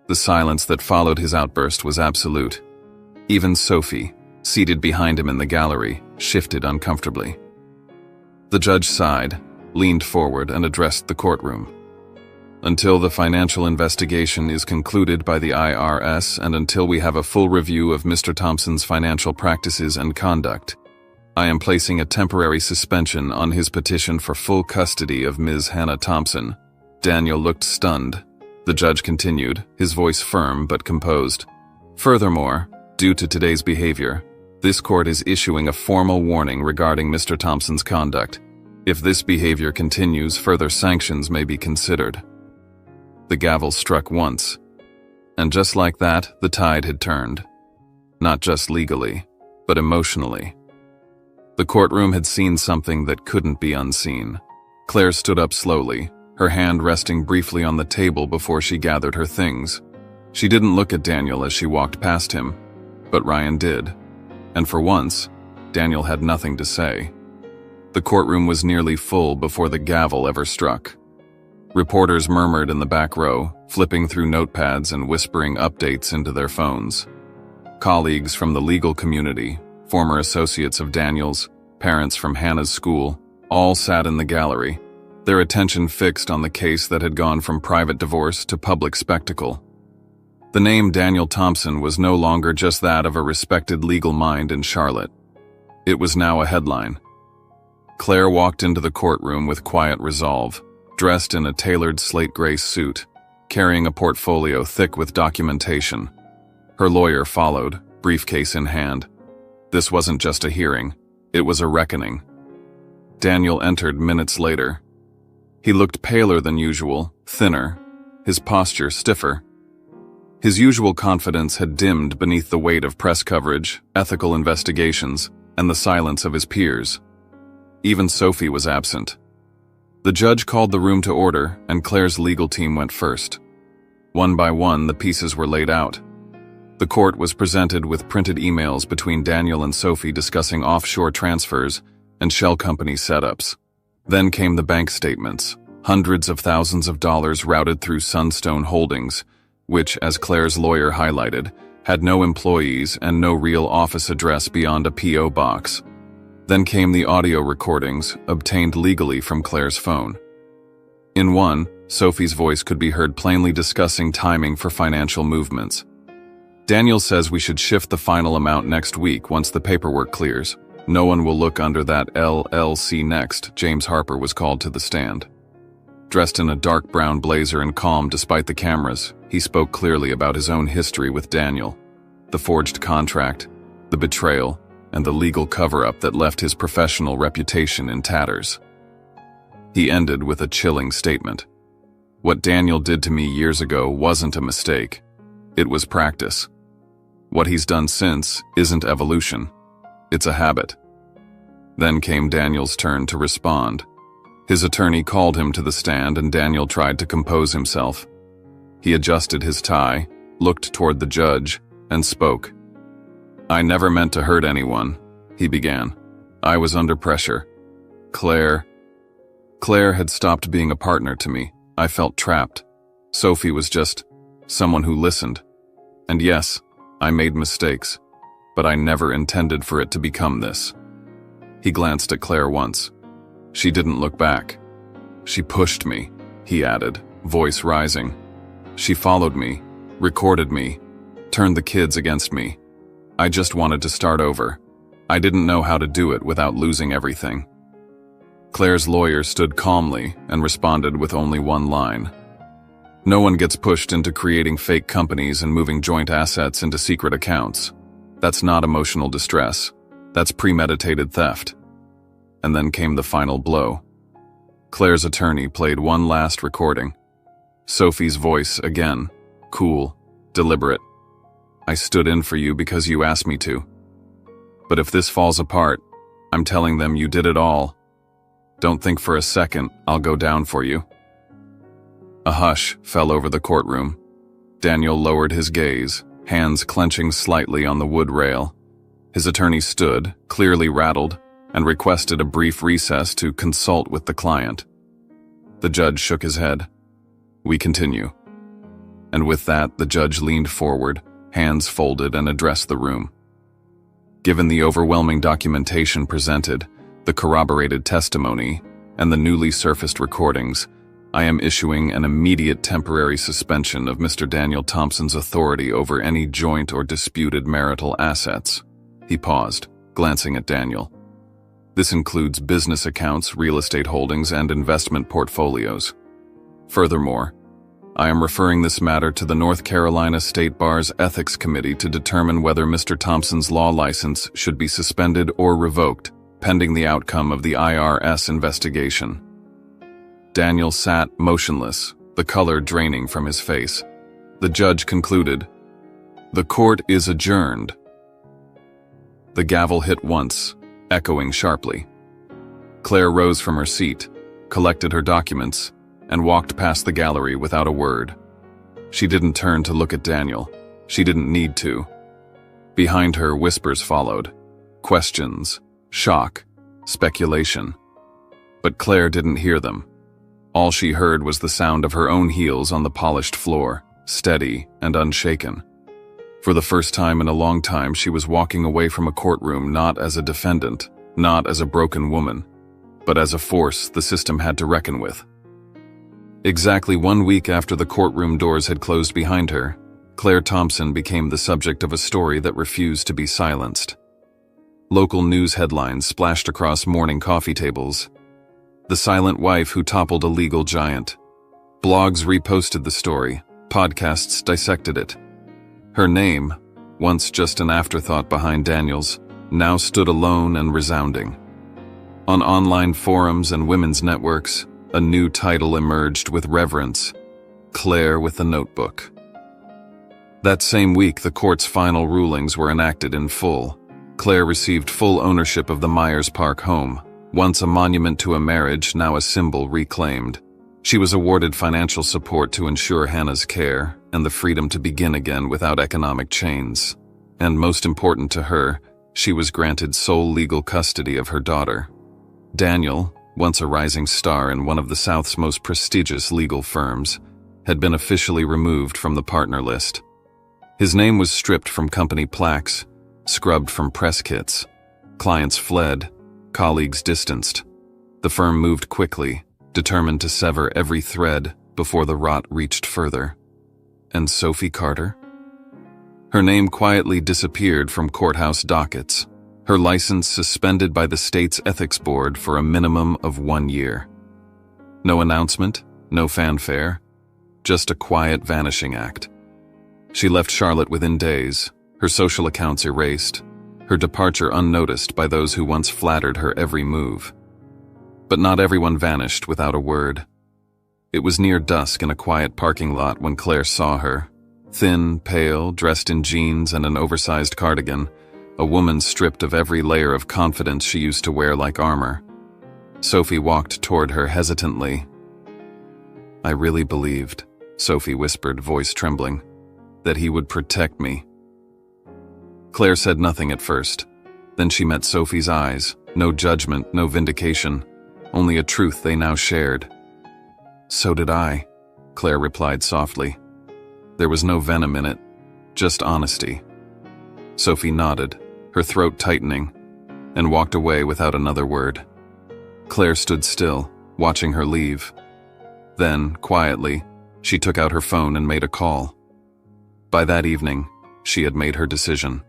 The silence that followed his outburst was absolute. Even Sophie, seated behind him in the gallery, shifted uncomfortably. The judge sighed, leaned forward, and addressed the courtroom. "Until the financial investigation is concluded by the IRS and until we have a full review of Mr. Thompson's financial practices and conduct, I am placing a temporary suspension on his petition for full custody of Ms. Hannah Thompson." Daniel looked stunned. The judge continued, his voice firm but composed. "Furthermore, Due to today's behavior, this court is issuing a formal warning regarding Mr. Thompson's conduct. If this behavior continues, further sanctions may be considered. The gavel struck once, and just like that, the tide had turned. Not just legally, but emotionally. The courtroom had seen something that couldn't be unseen. Claire stood up slowly, her hand resting briefly on the table before she gathered her things. She didn't look at Daniel as she walked past him, but Ryan did. And for once, Daniel had nothing to say. The courtroom was nearly full before the gavel ever struck. Reporters murmured in the back row, flipping through notepads and whispering updates into their phones. Colleagues from the legal community, former associates of Daniel's, parents from Hannah's school, all sat in the gallery, their attention fixed on the case that had gone from private divorce to public spectacle. The name Daniel Thompson was no longer just that of a respected legal mind in Charlotte. It was now a headline. Claire walked into the courtroom with quiet resolve, dressed in a tailored slate gray suit, carrying a portfolio thick with documentation. Her lawyer followed, briefcase in hand. This wasn't just a hearing, it was a reckoning. Daniel entered minutes later. He looked paler than usual, thinner, his posture stiffer. His usual confidence had dimmed beneath the weight of press coverage, ethical investigations, and the silence of his peers. Even Sophie was absent. The judge called the room to order, and Claire's legal team went first. One by one, the pieces were laid out. The court was presented with printed emails between Daniel and Sophie discussing offshore transfers and shell company setups. Then came the bank statements, hundreds of thousands of dollars routed through Sunstone Holdings, which, as Claire's lawyer highlighted, had no employees and no real office address beyond a P.O. box. Then came the audio recordings, obtained legally from Claire's phone. In one, Sophie's voice could be heard plainly discussing timing for financial movements. Daniel says we should shift the final amount next week once the paperwork clears. No one will look under that LLC next, James Harper was called to the stand. Dressed in a dark brown blazer and calm despite the cameras, he spoke clearly about his own history with Daniel, the forged contract, the betrayal, and the legal cover-up that left his professional reputation in tatters. He ended with a chilling statement. What Daniel did to me years ago wasn't a mistake. It was practice. What he's done since isn't evolution. It's a habit. Then came Daniel's turn to respond. His attorney called him to the stand and Daniel tried to compose himself. He adjusted his tie, looked toward the judge, and spoke. "I never meant to hurt anyone," he began. "I was under pressure. Claire had stopped being a partner to me. I felt trapped. Sophie was just someone who listened. And yes, I made mistakes, but I never intended for it to become this." He glanced at Claire once. She didn't look back. "She pushed me," he added, voice rising. "She followed me, recorded me, turned the kids against me. I just wanted to start over. I didn't know how to do it without losing everything." Claire's lawyer stood calmly and responded with only one line. "No one gets pushed into creating fake companies and moving joint assets into secret accounts. That's not emotional distress. That's premeditated theft." And then came the final blow. Claire's attorney played one last recording. Sophie's voice again, cool, deliberate. "I stood in for you because you asked me to. But if this falls apart, I'm telling them you did it all. Don't think for a second I'll go down for you." A hush fell over the courtroom. Daniel lowered his gaze, hands clenching slightly on the wood rail. His attorney stood, clearly rattled, and requested a brief recess to consult with the client. The judge shook his head. "We continue." And with that, the judge leaned forward, hands folded, and addressed the room. Given the overwhelming documentation presented, the corroborated testimony, and the newly surfaced recordings, I am issuing an immediate temporary suspension of Mr. Daniel Thompson's authority over any joint or disputed marital assets. He paused, glancing at Daniel. This includes business accounts, real estate holdings, and investment portfolios. Furthermore, I am referring this matter to the North Carolina State Bar's Ethics Committee to determine whether Mr. Thompson's law license should be suspended or revoked, pending the outcome of the IRS investigation. Daniel sat motionless, the color draining from his face. The judge concluded, "The court is adjourned." The gavel hit once, echoing sharply. Claire rose from her seat, collected her documents, and walked past the gallery without a word. She didn't turn to look at Daniel. She didn't need to. Behind her, whispers followed. Questions, shock, speculation. But Claire didn't hear them. All she heard was the sound of her own heels on the polished floor, steady and unshaken. For the first time in a long time, she was walking away from a courtroom not as a defendant, not as a broken woman, but as a force the system had to reckon with. Exactly 1 week after the courtroom doors had closed behind her, Claire Thompson became the subject of a story that refused to be silenced. Local news headlines splashed across morning coffee tables. The silent wife who toppled a legal giant. Blogs reposted the story, podcasts dissected it. Her name, once just an afterthought behind Daniel's, now stood alone and resounding. On online forums and women's networks, a new title emerged with reverence: Claire with the Notebook. That same week, the court's final rulings were enacted in full. Claire received full ownership of the Myers Park home, once a monument to a marriage, now a symbol reclaimed. She was awarded financial support to ensure Hannah's care and the freedom to begin again without economic chains. And most important to her, she was granted sole legal custody of her daughter. Daniel, once a rising star in one of the South's most prestigious legal firms, had been officially removed from the partner list. His name was stripped from company plaques, scrubbed from press kits. Clients fled, colleagues distanced. The firm moved quickly, determined to sever every thread before the rot reached further. And Sophie Carter? Her name quietly disappeared from courthouse dockets, her license suspended by the state's ethics board for a minimum of 1 year. No announcement, no fanfare, just a quiet vanishing act. She left Charlotte within days, her social accounts erased, her departure unnoticed by those who once flattered her every move. But not everyone vanished without a word. It was near dusk in a quiet parking lot when Claire saw her. Thin, pale, dressed in jeans and an oversized cardigan, a woman stripped of every layer of confidence she used to wear like armor. Sophie walked toward her hesitantly. "I really believed," Sophie whispered, voice trembling, "that he would protect me." Claire said nothing at first. Then she met Sophie's eyes, no judgment, no vindication, only a truth they now shared. "So did I," Claire replied softly. There was no venom in it, just honesty. Sophie nodded, her throat tightening, and walked away without another word. Claire stood still, watching her leave. Then, quietly, she took out her phone and made a call. By that evening, she had made her decision.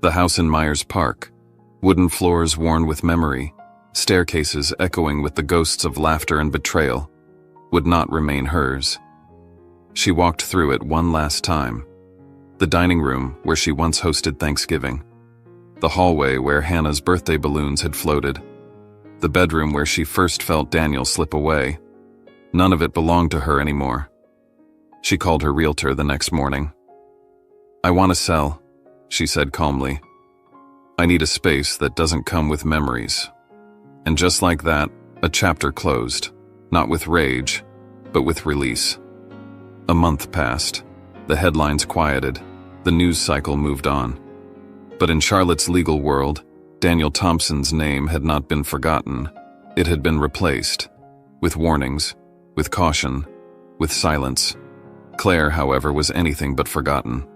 The house in Myers Park, wooden floors worn with memory, staircases echoing with the ghosts of laughter and betrayal, would not remain hers. She walked through it one last time. The dining room where she once hosted Thanksgiving. The hallway where Hannah's birthday balloons had floated. The bedroom where she first felt Daniel slip away. None of it belonged to her anymore. She called her realtor the next morning. "I want to sell," she said calmly. "I need a space that doesn't come with memories." And just like that, a chapter closed, not with rage, but with release. A month passed. The headlines quieted. The news cycle moved on. But in Charlotte's legal world, Daniel Thompson's name had not been forgotten. It had been replaced, with warnings, with caution, with silence. Claire, however, was anything but forgotten.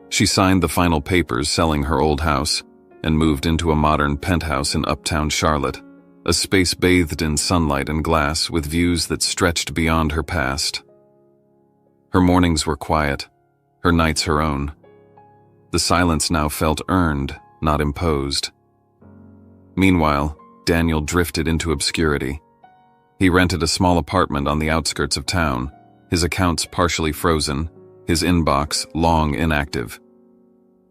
She signed the final papers selling her old house and moved into a modern penthouse in uptown Charlotte, a space bathed in sunlight and glass with views that stretched beyond her past. Her mornings were quiet, her nights her own. The silence now felt earned, not imposed. Meanwhile, Daniel drifted into obscurity. He rented a small apartment on the outskirts of town, his accounts partially frozen, his inbox long inactive.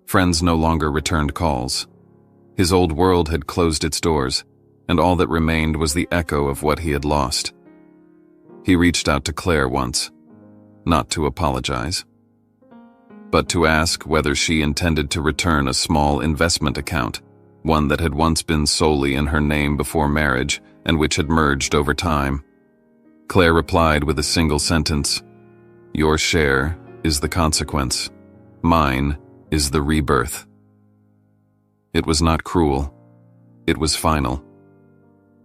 Friends no longer returned calls. His old world had closed its doors, and all that remained was the echo of what he had lost. He reached out to Claire once, not to apologize, but to ask whether she intended to return a small investment account, one that had once been solely in her name before marriage and which had merged over time. Claire replied with a single sentence, "Your share is the consequence. Mine is the rebirth." It was not cruel. It was final.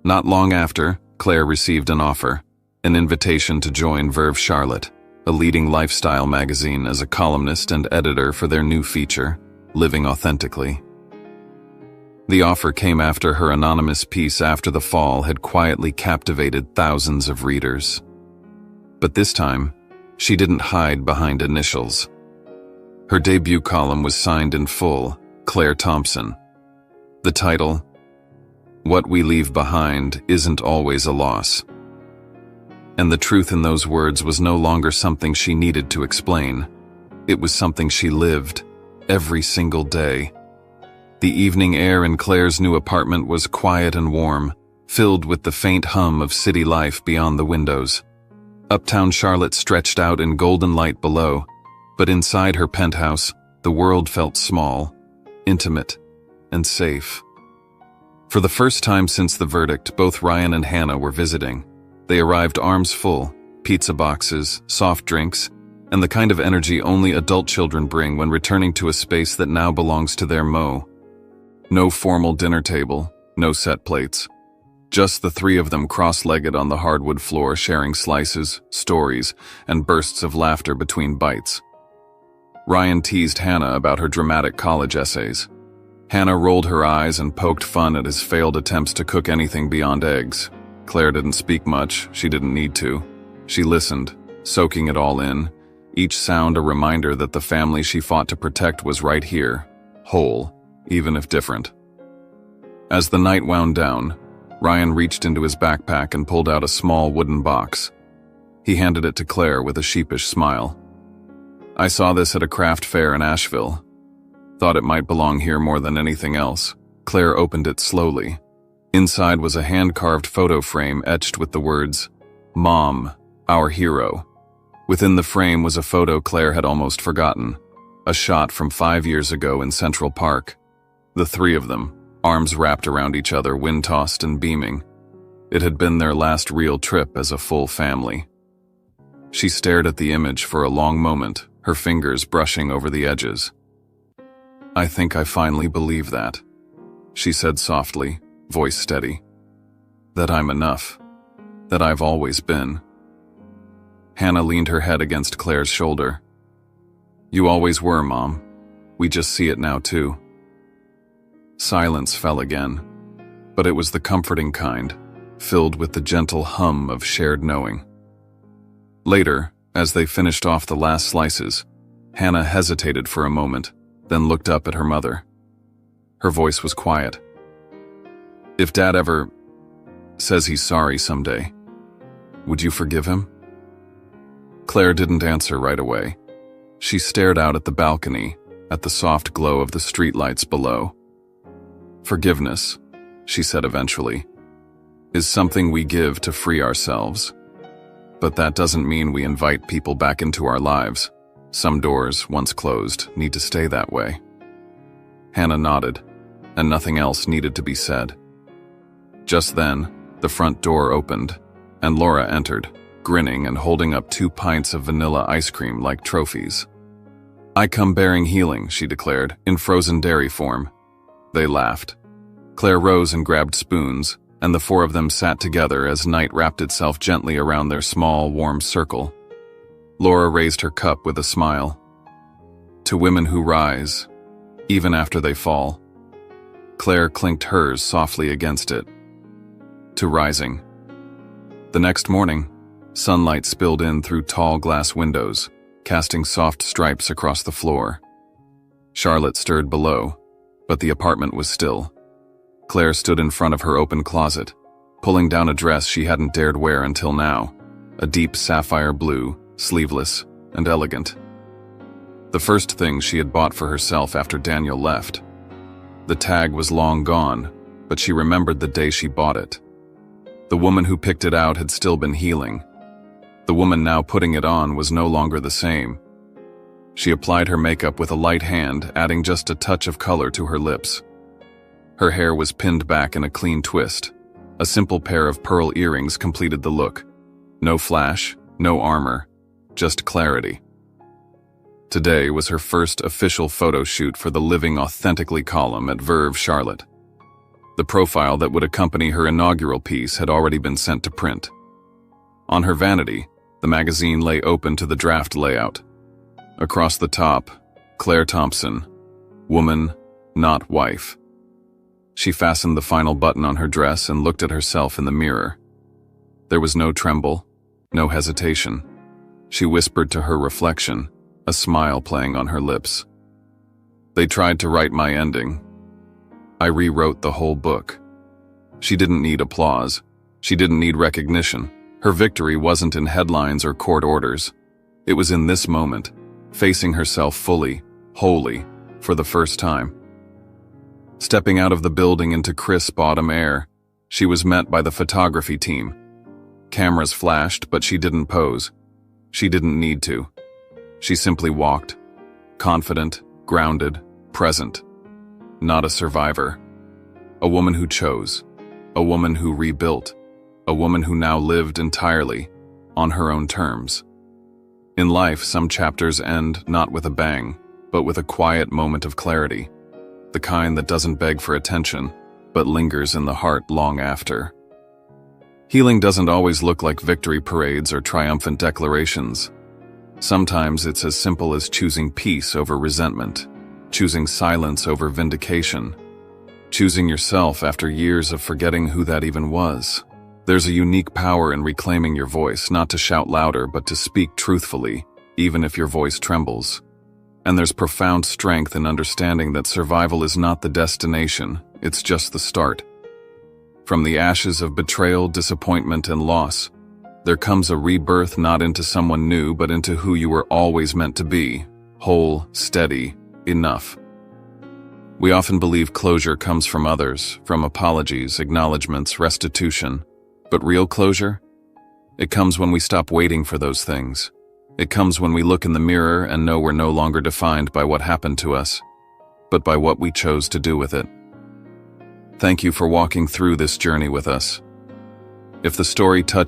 Not long after, Claire received an offer, an invitation to join Verve Charlotte, a leading lifestyle magazine, as a columnist and editor for their new feature, Living Authentically. The offer came after her anonymous piece After the Fall had quietly captivated thousands of readers. But this time, she didn't hide behind initials. Her debut column was signed in full, Claire Thompson. The title, "What We Leave Behind Isn't Always a Loss." And the truth in those words was no longer something she needed to explain. It was something she lived, every single day. The evening air in Claire's new apartment was quiet and warm, filled with the faint hum of city life beyond the windows. Uptown Charlotte stretched out in golden light below, but inside her penthouse, the world felt small, intimate, and safe. For the first time since the verdict, both Ryan and Hannah were visiting. They arrived arms full, pizza boxes, soft drinks, and the kind of energy only adult children bring when returning to a space that now belongs to their Mo. No formal dinner table, no set plates. Just the three of them cross-legged on the hardwood floor, sharing slices, stories, and bursts of laughter between bites. Ryan teased Hannah about her dramatic college essays. Hannah rolled her eyes and poked fun at his failed attempts to cook anything beyond eggs. Claire didn't speak much, she didn't need to. She listened, soaking it all in, each sound a reminder that the family she fought to protect was right here, whole, even if different. As the night wound down, Ryan reached into his backpack and pulled out a small wooden box. He handed it to Claire with a sheepish smile. "I saw this at a craft fair in Asheville. Thought it might belong here more than anything else." Claire opened it slowly. Inside was a hand-carved photo frame etched with the words, "Mom, our hero." Within the frame was a photo Claire had almost forgotten, a shot from 5 years ago in Central Park. The three of them, arms wrapped around each other, wind-tossed and beaming. It had been their last real trip as a full family. She stared at the image for a long moment, her fingers brushing over the edges. "I think I finally believe that," she said softly, voice steady. "That I'm enough. That I've always been." Hannah leaned her head against Claire's shoulder. "You always were, Mom. We just see it now, too." Silence fell again, but it was the comforting kind, filled with the gentle hum of shared knowing. Later, as they finished off the last slices, Hannah hesitated for a moment, then looked up at her mother. Her voice was quiet. "If Dad ever says he's sorry someday, would you forgive him?" Claire didn't answer right away. She stared out at the balcony, at the soft glow of the streetlights below. "Forgiveness," she said eventually, "is something we give to free ourselves. But that doesn't mean we invite people back into our lives. Some doors, once closed, need to stay that way." Hannah nodded, and nothing else needed to be said. Just then, the front door opened, and Laura entered, grinning and holding up 2 pints of vanilla ice cream like trophies. "I come bearing healing," she declared, in frozen dairy form. They laughed. Claire rose and grabbed spoons, and the 4 of them sat together as night wrapped itself gently around their small, warm circle. Laura raised her cup with a smile. "To women who rise, even after they fall." Claire clinked hers softly against it. "To rising." The next morning, sunlight spilled in through tall glass windows, casting soft stripes across the floor. Charlotte stirred below, but the apartment was still. Claire stood in front of her open closet, pulling down a dress she hadn't dared wear until now, a deep sapphire blue, sleeveless, and elegant. The first thing she had bought for herself after Daniel left. The tag was long gone, but she remembered the day she bought it. The woman who picked it out had still been healing. The woman now putting it on was no longer the same. She applied her makeup with a light hand, adding just a touch of color to her lips. Her hair was pinned back in a clean twist. A simple pair of pearl earrings completed the look. No flash, no armor, just clarity. Today was her first official photo shoot for the Living Authentically column at Verve Charlotte. The profile that would accompany her inaugural piece had already been sent to print. On her vanity, the magazine lay open to the draft layout. Across the top, Claire Thompson, woman, not wife. She fastened the final button on her dress and looked at herself in the mirror. There was no tremble, no hesitation. She whispered to her reflection, a smile playing on her lips. They tried to write my ending. I rewrote the whole book. She didn't need applause. She didn't need recognition. Her victory wasn't in headlines or court orders. It was in this moment, facing herself fully, wholly, for the first time. Stepping out of the building into crisp autumn air, she was met by the photography team. Cameras flashed, but she didn't pose. She didn't need to. She simply walked, confident, grounded, present. Not a survivor. A woman who chose. A woman who rebuilt. A woman who now lived entirely, on her own terms. In life, some chapters end not with a bang, but with a quiet moment of clarity. The kind that doesn't beg for attention, but lingers in the heart long after. Healing doesn't always look like victory parades or triumphant declarations. Sometimes it's as simple as choosing peace over resentment, choosing silence over vindication, choosing yourself after years of forgetting who that even was. There's a unique power in reclaiming your voice, not to shout louder, but to speak truthfully, even if your voice trembles. And there's profound strength in understanding that survival is not the destination, it's just the start. From the ashes of betrayal, disappointment, and loss, there comes a rebirth not into someone new, but into who you were always meant to be, whole, steady, enough. We often believe closure comes from others, from apologies, acknowledgments, restitution. But real closure? It comes when we stop waiting for those things. It comes when we look in the mirror and know we're no longer defined by what happened to us, but by what we chose to do with it. Thank you for walking through this journey with us. If the story touched